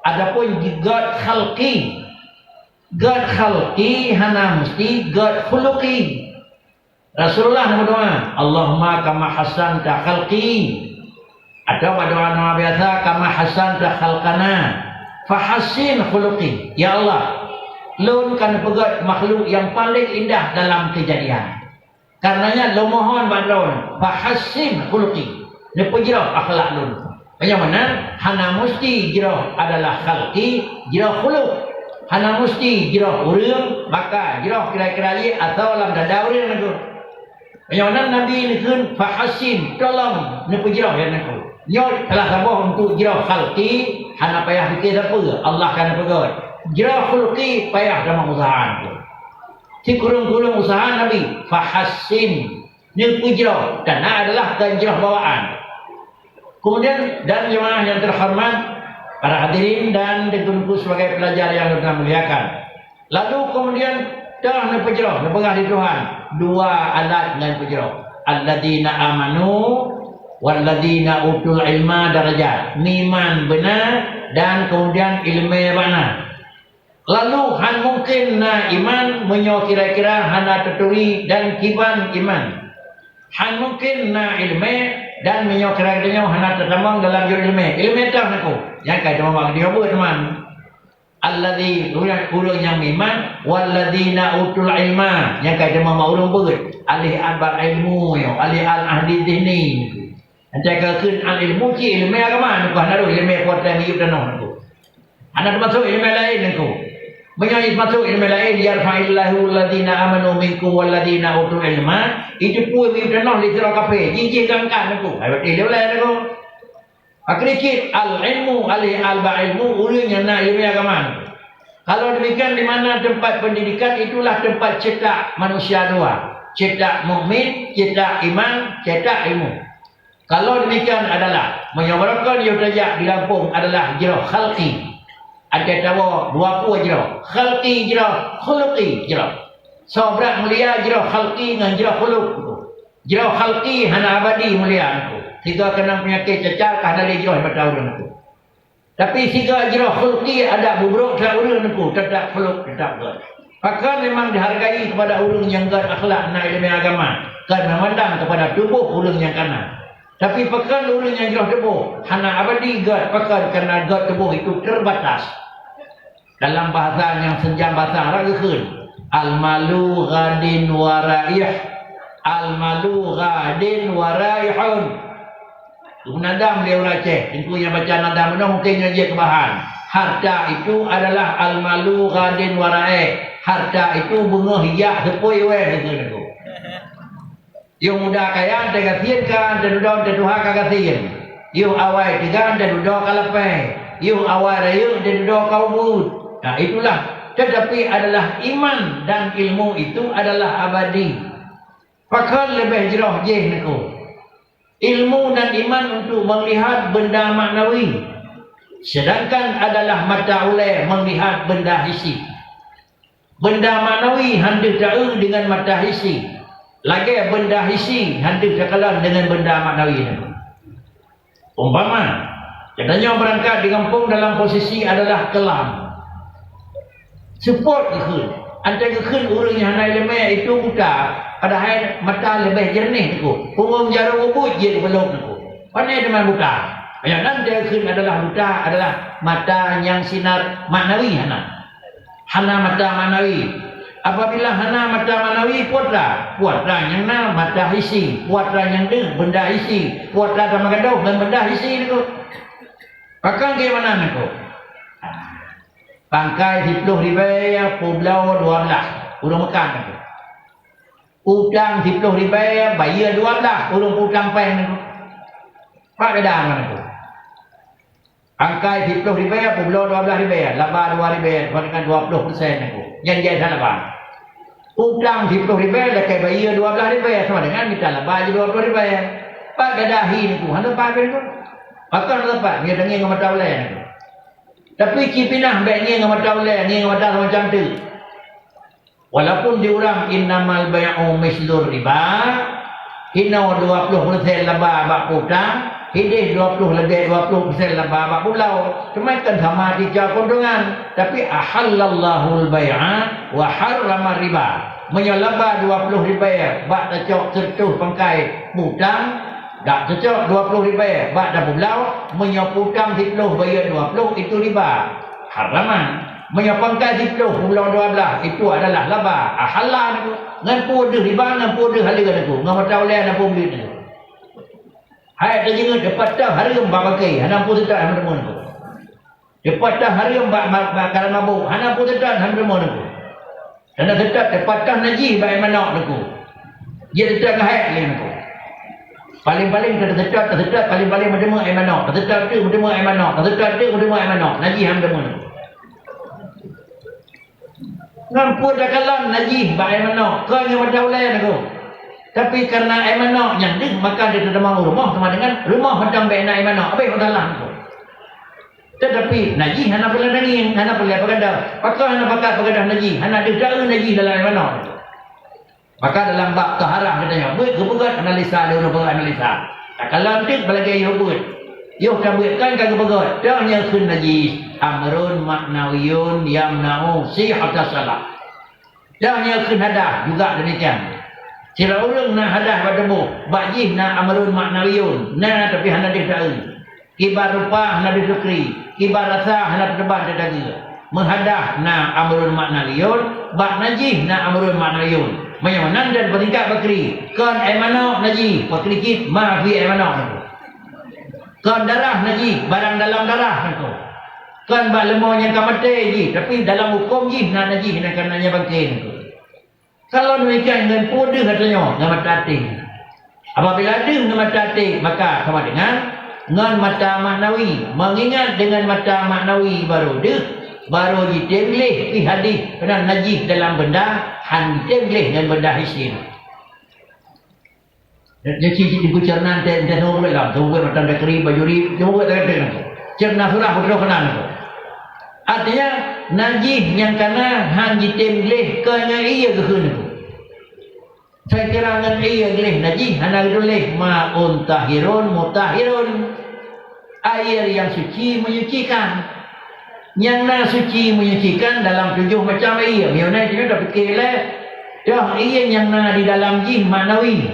Adapun God khalqi. God khalqi hana mesti God khuluqi. Rasulullah berdoa, Allahumma kama hasanta khalqi. Atau doa biasa kama hasanta khalqana fahassin khuluqi. Ya Allah, lun kan pegat makhluk yang paling indah dalam kejadian. Karenanya lo mohon badon fahassin khuluqi. Ni pujrah akhlak lun. Yang mana hana mesti jirah adalah khalqi, jirah khuluq. Hana mesti jirah urang, maka jirah kira-kira atau dalam dada urang itu. Yang mana Nabi ni kun fahasin, tolong ni pujrah yang aku. Nyot telah sabah untuk jirah khalqi, hana payah fikir apa, Allah kan pegat. Jirah khulqi payah dalam usaha itu. Si kurung-kurung usaha Nabi fahasin, ni pujrah dan adalah ganjrah bawaan. Kemudian dan jemaah yang terhormat, para hadirin dan dituntut sebagai pelajar yang kita muliakan. Lalu kemudian dah nak pejrah, nak pegang di Tuhan. Dua alat dengan pejrah. Alladzina amanu walladzina utul ilma darajat. Iman benar dan kemudian ilmu benar. Lalu han mungkin na iman menyo kira-kira hana teturi dan kiban iman. Han mungkin na ilmu dan menyokira-kiranya hana tertamang dalam jur ilmu. Ilmu tak aku. Yang kata memang dia buat teman. Alladzi ulun yang iman walladzina utul ilma. Yang kata memang ulun buat. Alih al ilmu yo, alih al ahdi dini. Antara kun al ilmu ci ilmu agama aku hana ilmu kuat dan hidup dan aku. Hana masuk ilmu lain aku. Menyai masuk ilmu lain yarfa'illahu alladzina amanu minkum walladzina utul ilma. Itu pun hidup dan di surah kafe. Jinjing kan aku. Ai betul dia lain aku. Akhirnya al-ilmu al-ilmu ulun yang nak ilmu agama. Kalau demikian di mana tempat pendidikan itulah tempat cetak manusia dua. Cetak mukmin, cetak iman, cetak ilmu. Kalau demikian adalah menyebabkan yang terjadi di Lampung adalah jirah khalqi. Ada tahu dua puluh jirah. Khalqi jirah, khuluqi jirah. Sobrak mulia jirah khalqi dengan jirah khuluq. Jirah khalqi hana abadi mulia aku. Tiga kena penyakit cacar kah dari jirah pada orang aku. Tapi tiga jirah khulqi ada bubruk dah orang aku, tetap khuluq tetap God. Maka memang dihargai kepada orang yang God akhlak na ilmu agama. Kan memandang kepada tubuh orang yang kanan. Tapi pekan orang yang jirah tubuh hana abadi God, pekan kerana God tubuh itu terbatas. Dalam bahasa yang senjang bahasa Arab keun. Al-malu ghadin waraih. Al-malu ghadin waraihun. Nadam dia orang Aceh. Itu yang baca nadam itu mungkin dia kebahan. Harta itu adalah al-malu ghadin waraih. Harta itu bunga hiyak sepoi weh itu. Yang muda kaya tegasian kan tedudah teduha kagasian. Yang awal tiga tedudah kalapai. Yang awal raya tedudah kaubut. Nah itulah Tetapi adalah iman dan ilmu itu adalah abadi. Pakal lebih jerah je niku. Ilmu dan iman untuk melihat benda maknawi. Sedangkan adalah mata ulai melihat benda hissi. Benda maknawi hendak tahu dengan mata hissi. Lagi benda hissi hendak cakalan dengan benda maknawi. Umpama katanya berangkat di kampung dalam posisi adalah kelam. Support ke. Antara ke urangnya hanai lemah itu buta. Padahal mata lebih jernih tu. Punggung jarum ubud je belum tu. Pandai dengan buta. Yang nanti ke adalah buta adalah mata yang sinar maknawi hana. Hana mata maknawi. Apabila hana mata maknawi puatra yang na mata hissi, puatra yang deng benda hissi, puatra sama gadau dan benda hissi tu. Pakang ke mana tu? Pangkai 10 ribu, Pulau 12, urung makan tu. Utang 10 ribu, bayar 12, urung utang pen tu. Pak beda mana tu? Pangkai 10 ribu, Pulau 12 ribu, laba 2 ribu, dengan 20% tu. Yang jadi laba. Utang 10 ribu, lekai bayar 12 ribu, sama dengan kita laba je 20 ribu. Pak beda hi tu, hana pak beda tu. Pakang lepas, dia dengar dengan mata ulai tu. Tapi cipinah baiknya dengan mata ulai, ni dengan mata macam tu. Walaupun diorang innamal bay'u mislur riba, hina 20% laba bak hutang, hidih 20 lebih 20% laba bak pulau. Cuma kan sama tiga keuntungan. Tapi ahallallahu al-bay'a wa harrama riba. Menyalaba 20 riba, bak tacok sertuh pangkai hutang. Tak cocok 20 riba, bak dah pulau, menyaputang 10 bayar 20 itu riba. Haraman. Menyapangkan 10 pulau 12 itu adalah laba. Halal tu. Ngan pun dah riba, ngan pun dah halal tu. Ngan mata oleh ngan pun beli tu. Hai terjengah dapat dah haram bak pakai, hanam pun tetap hanam demun tu. Dapat dah haram bak kalan mabuk, hanam pun tetap hanam demun tu. Hanam tetap dapat dah najis bak manak tu. Dia tetap ngahai lain tu. Paling-paling terdekat paling-paling menemu air manok. Terdekat tu menemu air manok. Terdekat tu menemu air manok. Najis ham demu. Ngampun dah kalam najis ba air manok. Kau yang mata ulai aku. Tapi karena air manok yang ding maka dia terdemam rumah sama dengan rumah macam baik air manok. Apa yang dalam tu. Tetapi najis hana boleh daging, hana boleh pagadah. Pakai hana pakai pagadah najis. Hana ada cara najis dalam air manok. Maka dalam bab taharah katanya, buat kebegat analisa dia orang analisa. Tak kalau tik balagi yo buat. Yo kan buatkan kan kebegat. Dah nya kun najis, amrun maknawiyun yamna'u sihhatas salah. Dah nya kun hadah juga demikian. Sira urang nak hadah padamu, bajih nak amrun maknawiyun. Nah tapi hana dia tahu. Kibar rupa hana dia sukri, kibar rasa hana terbang dadah. Menghadah na amrun maknawiyun, bak najis na amrun maknawiyun. Menyaman dan bertingkat bakri. Kan air manok najis, bakri kit maafi air manok. Kan darah najis, barang dalam darah tu. Kan bak lemah yang kamate ji, tapi dalam hukum ji na najis nak kananya bangkin tu. Kalau demikian dengan poder katanya, dengan mata hati. Apabila ada dengan mata hati, maka sama dengan mata maknawi. Mengingat dengan mata maknawi baru baru ditenglih di hadis kerana najis dalam benda hantenglih dengan benda hissi. Jadi ibu cerna dan orang dalam semua macam dekri bajuri semua tak ada. Cerna surah betul kenal. Artinya najis yang kana han ditenglih kena ia keun. Saya kira dengan ia gelih najis hana gelih ma'un tahirun mutahirun. Air yang suci menyucikan. Yang na suci menyucikan dalam 7 macam ia. Mianai dia dah fikir lah. Dah ia yang na di dalam jin maknawi.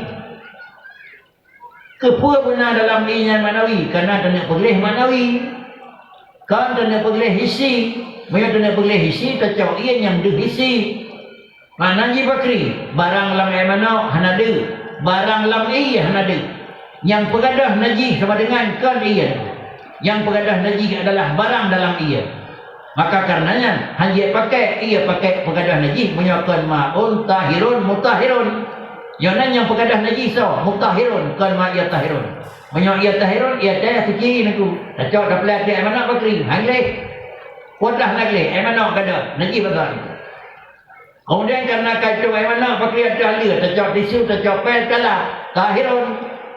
Kepua benar dalam ia maknawi. Kerana dia nak perlih maknawi. Kan dia nak perlih hissi. Mereka dia nak perlih hissi. Tacau ia yang dia hissi. Mana ji bakri. Barang lam ia manok hana dia. Barang lam ia hana dia. Yang pegadah najis sama dengan kan ia. Yang pegadah najis adalah barang dalam ia. Maka karenanya hanya ia pakai pegadah najis menyatakan ma'un tahirun mutahirun. Yang pegadah najis so mutahirun kan ma ia tahirun. Menyatakan ia tahirun ia dah suci naku. Tacok dah pelat dia mana bakri. Hangleh. wadah lagi, mana kada, najis pasal itu. Kemudian karena kacau mana pakai ada dia, tercok tisu, tercok pel, kalah, tahirun,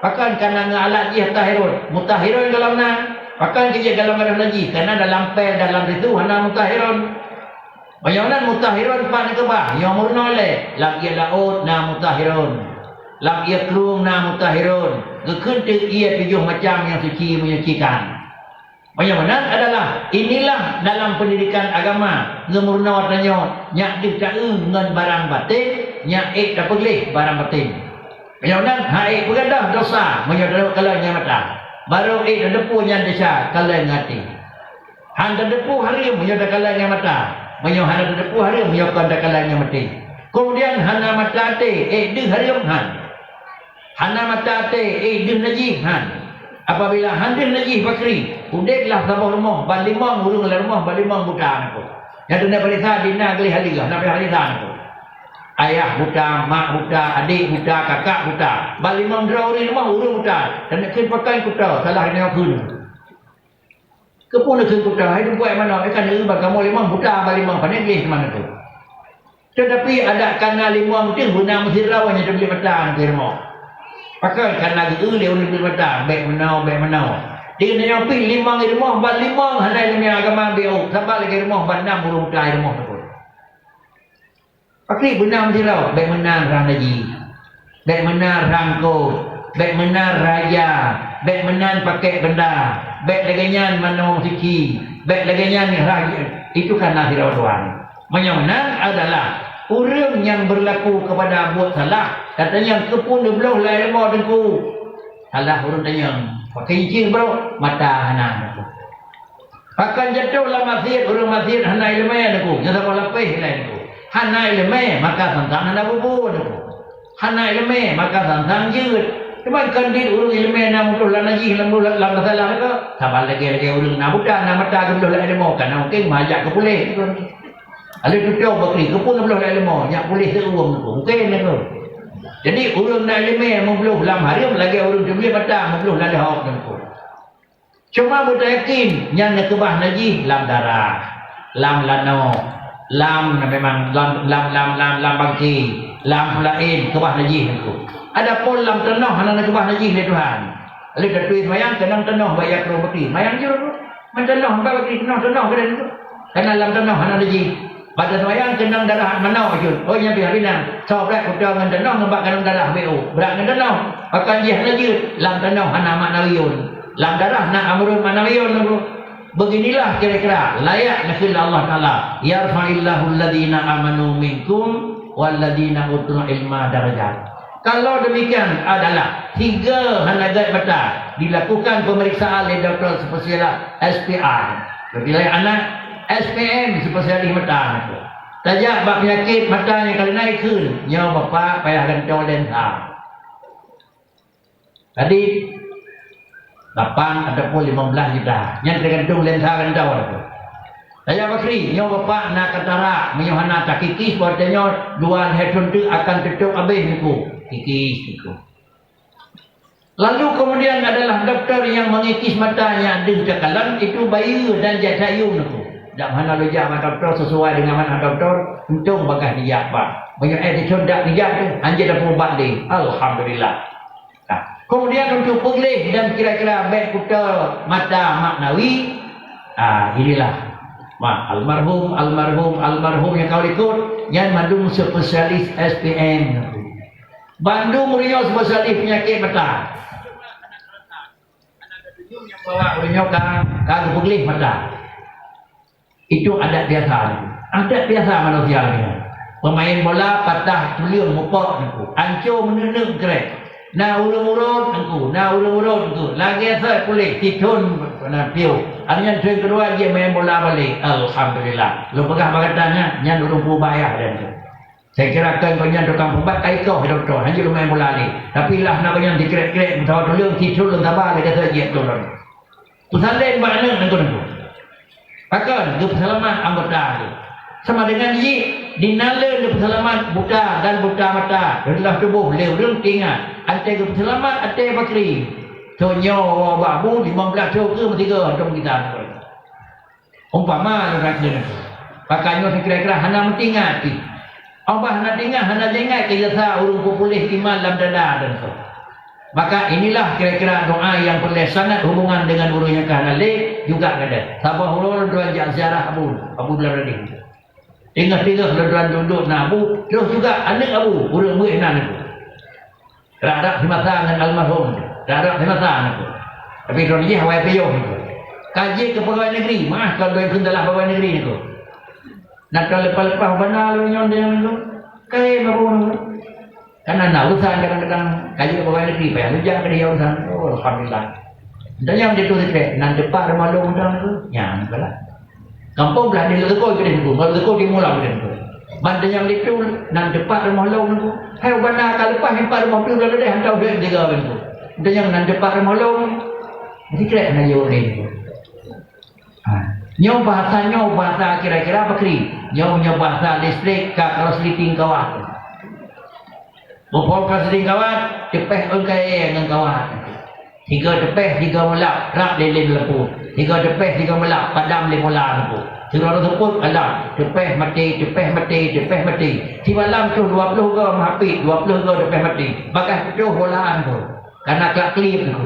pakai karena ngalat dia tahirun, mutahirun dalam na, pakai kerja dalam ada najis, karena dalam pel dalam itu hana mutahirun. Bayangan mutahirun pan ke bah, yang murna le, lagi laut na mutahirun, lagi kerung na mutahirun, gekun ia tujuh macam yang suci menyucikan. Bagaimana adalah inilah dalam pendidikan agama ngemurna watanya nyak diktaeung ngan barang batin nyak tak boleh barang batin. Bagaimana hai begadah dosa menyodok kalanya mata. Baru depu nya desa kalanya ngati. Han depu hari menyodok kalanya mata. Menyo han depu hari menyodok kalanya mati. Kemudian hana mata te di hari han. Hana mata te di najis han. Apabila handil najis bakri, udeklah sabah rumah, balimang urung la rumah, balimang buta aku. Yang tu nak balisa dina geli haliga, nak halisa aku. Ayah buta, mak buta, adik buta, kakak buta. Balimang drauri rumah urung buta. Dan nak pakai kuta, salah ini aku. Kepun nak kuta, itu buat mana? Ikan ni bagaimana limang buta, balimang pandai geli mana tu. Tetapi ada kana limang tu guna mesir lawan yang beli mata nak rumah. Pakai karena gitu dia boleh bermata, baik menau. Dia kena nyampi limang rumah, ban limang hanai demi agama biau, sampai lagi rumah ban enam burung tai rumah tu. Pakai benar menjelau, baik menang rang haji, baik menang rangko, baik menang raja, baik menang pakai benda, baik laginya menang suci, baik laginya raja. Itu karena hirau tuan. Yang menang adalah orang yang berlaku kepada buat salah, katanya kepun belah lai lemah dengku. Salah orang tanya, pakai incin bro, mata hana aku. Akan jatuh lah masjid, orang masjid hana ilmeh aku. Yang sama lapih lain aku. Hana ilmeh, maka santang hana bubu aku. Hana ilmeh, maka santang jut. Cuma kandil orang ilmeh nak mudah lah najis, lambat salah aku. Sabar lagi orang nak buka, nak mata aku belah lai lemah. Kerana mungkin majak ke boleh. Ada tujuh bakri, kepun belah lai lemah. Yang boleh seruang aku. Mungkin aku. Jadi orang nak ilmeh membuluh dalam hari lagi orang jumlah mata membuluh dalam hawak aku. Cuma kita yakin yang nak kebah najis lam darah, lam lano, lam memang lam bangki, lam lain kebah najis aku. Ada pun lam tanah hana nak kebah najis le Tuhan. Oleh datui mayang tenang tanah bayar pro bakri. Mayang je tu. Man tanah hamba bakri tanah kada tu. Karena lam tanah hana najis. Pada mayang tenang darah manau je. Oh nya biar binang. Sobrak kuda ngan tanah ngembak dalam darah BO. Berak ngan tanah. Akan dia najis lam tanah hana maknawiyun. Lam darah nak amrun maknawiyun tu. Beginilah kira-kira layak nafil Allah Taala. Yarfa'illahu alladhina amanu minkum walladhina utul ilma darajat. Kalau demikian adalah 3 hanagat mata dilakukan pemeriksaan oleh doktor spesialis SPR. Bila anak SPM spesialis mata itu. Tajak bab penyakit mata yang kali naik kun, nyawa bapa payah gantong lensa. Tadi 8 ataupun 15 juta. Yang tergantung lensa gantong itu. Tajak bakri, nyawa bapa nak katarak, menyohana tak kikis buatnya dua headphone tu akan tutup habis niku. Kikis niku. Lalu kemudian adalah doktor yang mengikis mata yang ada cakalan itu bayu dan jatayung niku. Tak mana lejak mata doktor sesuai dengan mana doktor untung bagah dia pak. Banyak dicondak dia tu anjir dah pun balik. Alhamdulillah. Nah, kemudian untuk pulih dan kira-kira baik kuta mata maknawi. Inilah almarhum yang kau ikut yang Bandung spesialis SPM. Bandung Rio spesialis penyakit mata. Yang bawa Rio kan pulih mata. Itu adat biasa. Adat biasa manusia ni. Pemain bola patah tuliung mupak aku. Ancur menenung kerek. Na urut-urut aku. Lagi saya pulih titun na piu. Artinya tuan kedua dia main bola balik. Alhamdulillah. Lu pegah bagatanya nyan urung bayar dan tu. Saya kira kan kau nyan tukang pembat kai kau doktor. Hanya lu main bola ni. Tapi lah nak nyan dikerek-kerek tahu tuliung titun lu sabar dia kata dia turun. Pusalen mana aku tu. Akan kesalaman anggota itu. Sama dengan ini, dinala kesalaman buta dan buta mata. Dalam tubuh, lewat tinggal. Antai kesalaman, antai bakri. Tonyo, babu, 15 tahun ke 3 untuk kita. Umpama neraka itu. Pakainya kira-kira hana mentingati. Allah hana tinggal, hana jengat kita urung pulih iman dalam dada dan so. Maka inilah kira-kira doa yang perlu sangat hubungan dengan urungnya kahanalik juga ada. Sabah ulur tuan ziarah Abu Ladin. Tinggal tuan duduk na Abu, terus juga anak Abu, urung buih nan itu. Radak semasa dengan almarhum, radak semasa itu. Tapi tuan ini hawai peyong itu. Kaji ke pegawai negeri, maaf kalau yang kendalah pegawai negeri itu. Nak kalau lepas-lepas benar lu nyon dia itu, kaya baru karena nak urusan kadang-kadang kaji ke pegawai negeri, payah lejak ke dia urusan. Oh, alhamdulillah. Dan yang dia tulis nak depan rumah lu undang tu, yang kalah. Kampung belah di lekoi ke dia tu, kalau lekoi di mula ke dia tu. Banda yang itu nak depan rumah lu tu, hai benar kalau lepas hempat rumah tu lalu dia hantar dia tiga tu. Dan yang nak depan rumah lu, jadi kira nak yo ni. Nyo bahasa kira-kira apa kri? Nyo bahasa listrik kalau seliting kawat. Bopol kalau seliting kawat, cepeh engkai dengan kawat. Tiga cepeh, tiga melap, rak lelin lepu. Tiga cepeh, tiga melap, padam le mola lepu. Tiga sebut alam, cepeh mati. Tiba malam tu 20 ke mahapit, 20 ke cepeh mati. Bakas tu bolaan tu. Karena kelak klip tu.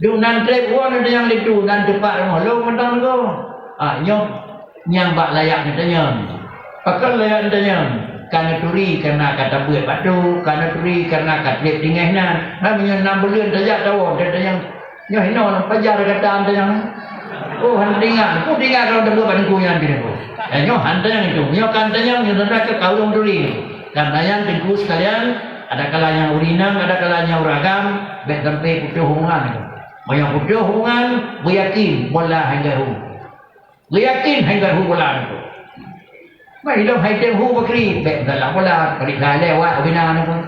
Dia nan trip pun ada yang itu nan cepat rumah lu mentang tu. Nyang bak layak katanya. Pakal layak katanya. Karena turi karena kata buat batu, karena turi karena kat trip tingeh nan. Namanya 6 bulan saja tahu ada yang nyo hino pajar kata anda yang oh han tinggal kalau dah buat ku yang dia tu. Nyo han yang itu. Nyo kan tanya yang dah ke kaulung turi. Karena yang tengku sekalian ada kalanya urinang, ada kalanya uragam, baik sampai putus hubungan itu. Yang putus hubungan, beryakin bola hingga hu. Beryakin hingga hu bola itu. Mai hidup hai teng hu bakri, baik dalam bola, kali lewat bina ni pun.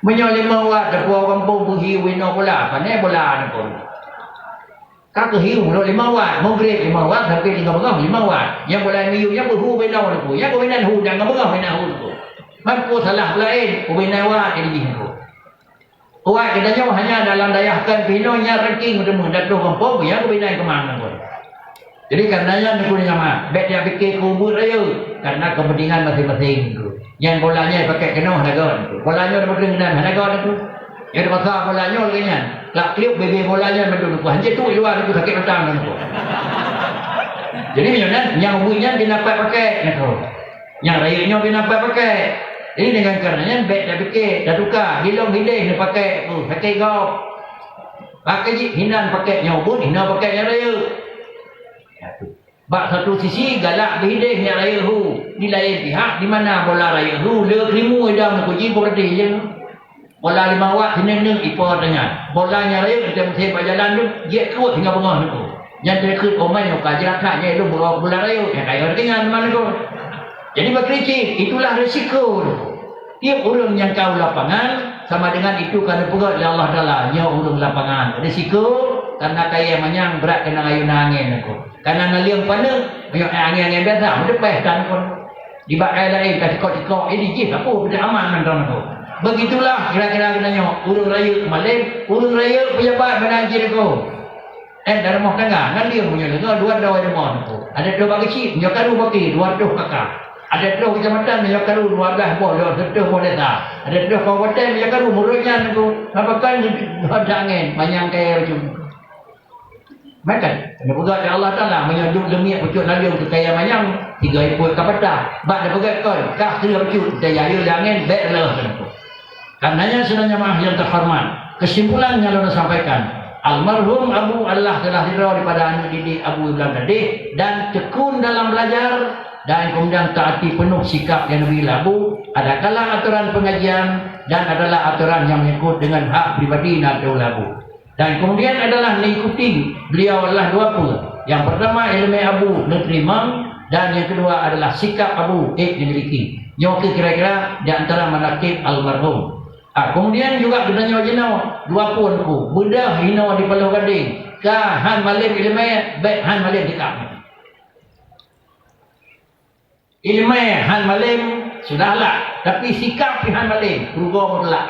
Menyo 5 watt depo kampung pergi wino bola, pandai bola ni pun. Kak hiu 5 watt, mogrek 5 watt sampai 3 bengah 5 watt. Yang bola miu yang berhu bina ni pun. Yang ko bina hu jangan bengah bina hu tu. Mampu salah lain, ko bina watt jadi ni. Kuat kita nyawa hanya dalam dayahkan pinonya ranking bertemu datuh kampung ya aku bina ke mana pun. Jadi karenanya ni punya nama bet dia fikir kubur raya karena kepentingan masing-masing tu. Yang bolanya pakai kena hanagon. Bolanya dapat dengan hanagon tu. Yang ada masa bolanya lagi nya. Lak kliuk bebe bolanya mendu ku hanje tu luar tu sakit petang tu. Jadi menyonan yang bunyinya dinapai pakai tu. Yang rayanya dinapai pakai. Ini dengan karenanya bet dah fikir, dah tukar, hilong hilih dia pakai pakai kau. Pakai hinan pakai nyobut, hinan pakai yang raya. Bak satu sisi galak berhidih yang raya hu. Di lain pihak, di mana bola raya hu, le krimu idam nak uji berhenti je. Bola 5 watt seneng ipo tanya. Bola yang raya kita mesti berjalan tu, dia kuat hingga bengah tu. Yang terkut omai nak kajian taknya itu bola raya, yang kaya dengan mana tu. Jadi berkericik, itulah risiko. Tiap orang yang kau lapangan sama dengan itu kerana pegat oleh Allah Ta'ala nya orang lapangan. Risiko karena kaya manyang berat kena ayun angin aku. Karena ngaliang pana, angin-angin biasa, mendepeh kan pun. Di bakai lain kasih kok-kok ini jis apa benda aman kan aku. Begitulah kira-kira kenanya urung raya kemalim, urung raya pejabat menanjir aku. Dalam rumah tangga, ngaliang punya lega dua rumah aku. Ada 2 bagi punya karu bagi 200 kakak. Ada 2 kecamatan yang karu 12 boleh, 10 boleh tak. Ada 2 kabupaten yang karu murutnya tu. Apakah ada angin banyak kaya macam. Makan. Ada pegat dari Allah Taala menyaduk lemik pucuk naliung tu kaya banyak 3 ekor kapata. Bak dia pegat kau. Kah 3 pucuk daya angin baik lah tu. Karenanya sebenarnya maaf yang terhormat. Kesimpulan yang saya sampaikan. Almarhum Abu Allah telah dirau daripada anak didik Abu Ibn Tadi dan tekun dalam belajar dan kemudian taati penuh sikap yang Nabi labu. Ada kala aturan pengajian dan adalah aturan yang mengikut dengan hak pribadi Nabi labu. Dan kemudian adalah mengikuti beliau adalah 2 pula. Yang pertama ilmu Abu diterima dan yang kedua adalah sikap Abu dimiliki. Yang kira-kira di antara manakib almarhum. Kemudian juga bedanya jenau 2 pun ku. Budak hina di Palau Gading. Ka han malim ilmu baik han malim dikap. Ilmu han malim sudahlah, tapi sikap han malim berubah mutlak.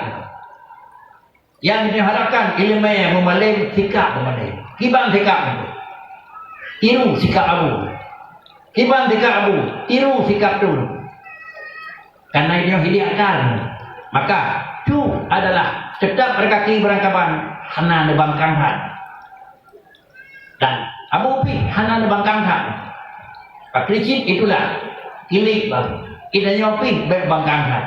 Yang diharapkan ilmu yang memalim sikap memalim. Kibang sikap itu. tiru sikap Abu. Kiban sikap Abu, tiru sikap tu. Karena dia hidayahkan. Maka tu adalah tetap berkaki berangkapan hana nebangkang hat. Dan Abu Pi hana nebangkang hat. Pak Kricit itulah kilik baru. Idanya Pi bangkang hat.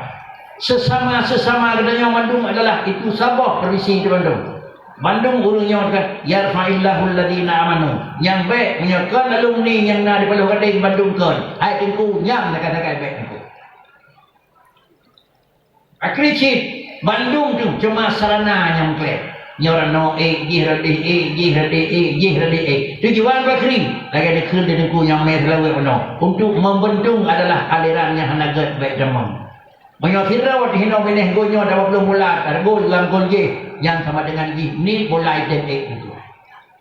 Sesama kedanya Bandung adalah itu sabah permisi di Bandung. Bandung urungnya kata yarfa'illahu alladhina amanu. Yang baik menyakan alumni yang nak dipeluh kading Bandung kan. Hai tengku nyam nak kata baik tengku. Akricit Bandung tu cuma sarana yang klep. Nyorano jihradi. Tujuan bakri lagi ada keun di tengku yang mai selawe penuh. Untuk membendung adalah aliran yang hanagat baik demam. Banyak firawat hina beneh gonyo dah belum mula tergol dalam gol je yang sama dengan ni bola itu.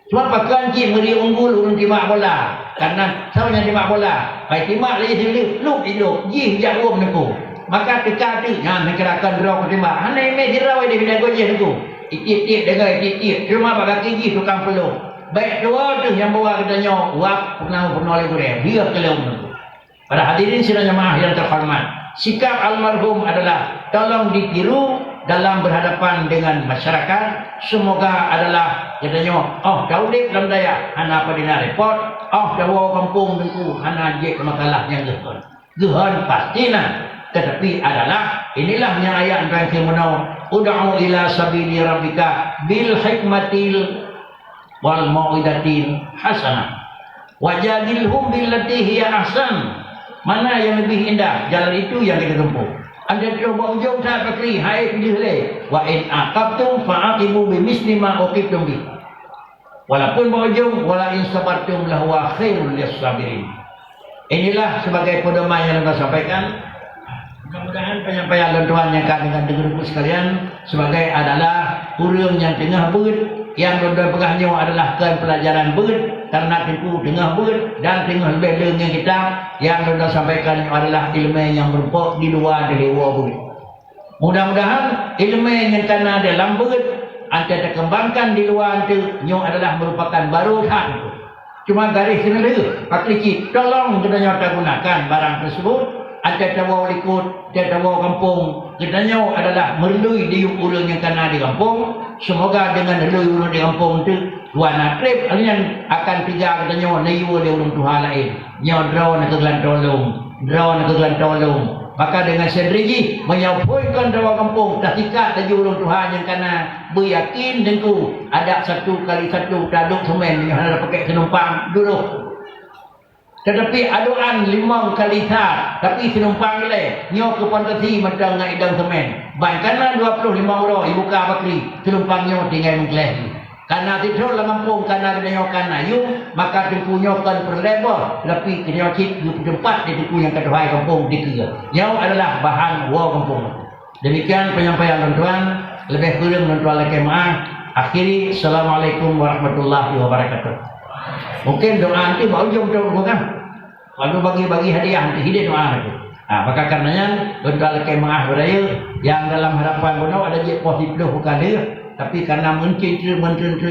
Cuma pakan je meri unggul urung timak bola. Karena sama yang timak bola. Baik timak lagi sini luk hidup je jauh menengku. Maka teka tu yang menggerakkan draw timak. Hanai me dirawai di bidang gol je tu. Itit dengar itit. Cuma pakai gigi tukang peluk. Baik dua tu yang bawa katanya wak pernah oleh goreng. Dia kelum. Para hadirin sidang jemaah yang terhormat. Sikap almarhum adalah tolong ditiru dalam berhadapan dengan masyarakat. Semoga adalah katanya, Daudip dalam daya, hana apa dina repot, dawa kampung dengku, hana je makalah yang gehon. Gehon pastilah. Tetapi adalah, inilah yang ayat yang kemenau, ud'u ila sabili rabbika bil hikmatil wal mau'idatil hasanah. Wajadilhum billati hiya ahsan. Mana yang lebih indah? Jalan itu yang kita tempuh. Anda cuba ujung saat pakri, hai pilih leh. Wa in aqabtum fa'aqibu bimisli ma uqibtum bi. Walaupun berujung, wala in sabartum lahuwa khairul lis-sabirin. Inilah sebagai pedoman yang kita sampaikan. Mudah-mudahan penyampaian tuan yang kami dengan dengar sekalian sebagai adalah urang yang tengah beut. Yang dua pegahnya adalah pelajaran beut karena tentu tengah beut dan tengah lebih dengan kita yang dua sampaikan adalah ilmu yang berupa di luar dari beut. Mudah-mudahan ilmu yang karena dalam beut anda terkembangkan di luar itu adalah merupakan barusan. Cuma garis sendiri Pak Kricit tolong kita gunakan barang tersebut. Anda tahu ikut, anda tahu kampung. Kitanya adalah merlui di urang yang kena di kampung. Semoga dengan merlui urang di kampung itu wana trip kalian akan tiga katanya nayu di urang Tuhan lain. Nyadraw nak kegelan tolong. Maka dengan sendiri menyampaikan dawa kampung tak tikat tajuk urang Tuhan yang kena beryakin tentu ada 1 kali 1 taduk semen yang ada pakai penumpang dulu. Tetapi aduan 5 kali sat. Tapi penumpang le nyo ke pantasi macam ngai idang semen. Baikkanlah 25 orang ibu ka bakri. Penumpangnya tinggal mengkleh. Karena tidur lah kampung karena kena kana yu maka tempunya kan perlebar. Tapi kena cik di tempat di tempat yang kedua kampung dikira. Nyo adalah bahan wa kampung. Demikian penyampaian tuan-tuan. Lebih kurang tuan-tuan lagi maaf. Akhiri assalamualaikum warahmatullahi wabarakatuh. Mungkin doa itu baru jom bukan. Lalu bagi-bagi hadiah nanti hidup doa itu. Maka karenanya bentar kemah beraya yang dalam harapan benar ada je positif bukan dia. Tapi karena menteri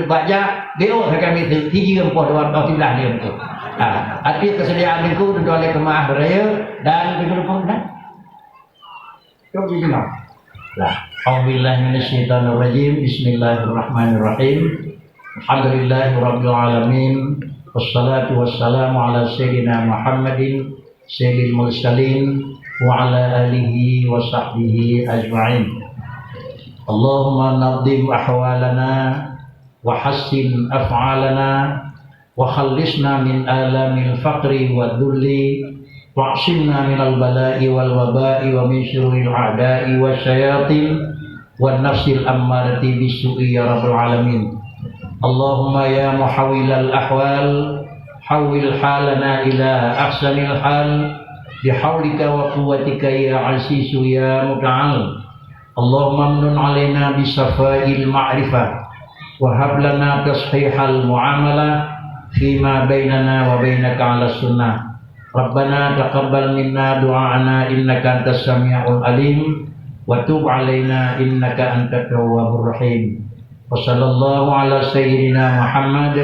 baca dia kami tinggi empah doa tilah dia itu. Arti kesediaan itu bentar kemah beraya dan begitu dah. Jom juga. Lah, auzubillahi minasyaitonirrajim. Bismillahirrahmanirrahim. Alhamdulillahirabbil alamin. Wassalatu wassalamu ala sayyidina Muhammadin sayyidil mursalin wa ala alihi wa sahbihi ajma'in. Allahumma nadhim ahwalana wa hassin af'alana wa khallisna min alamil faqri wa dhulli wa asimna minal bala'i wal waba'i wa min syurril a'da'i wa syayatin wa nafsil ammarati bisu'i ya rabbal alamin. Allahumma ya muhawwilal ahwal hawwil halana ila ahsanil hal bihawlika wa quwwatika ya azizu ya muta'al. Allahumma amnun alaina bisafail ma'rifah wa hab lana tashihal muamalah fima bainana wa bainaka ala sunnah. Rabbana taqabbal minna du'ana innaka antas sami'ul alim wa tub alaina innaka antat tawwabur rahim. Wassallallahu ala sayyidina Muhammad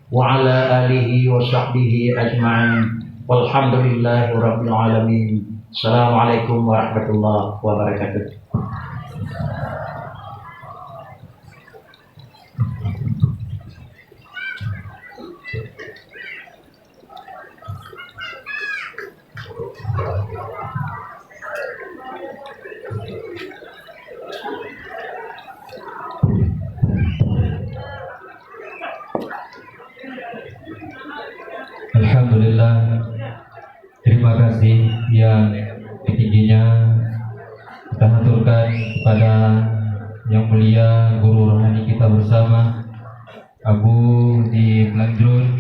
wa ala alihi wa sahbihi ajma'in. Walhamdulillahi rabbil alamin. Assalamualaikum warahmatullahi wabarakatuh.
Alhamdulillah, terima kasih yang tingginya kita haturkan kepada yang mulia guru rohani kita bersama Abu di Melanjrun.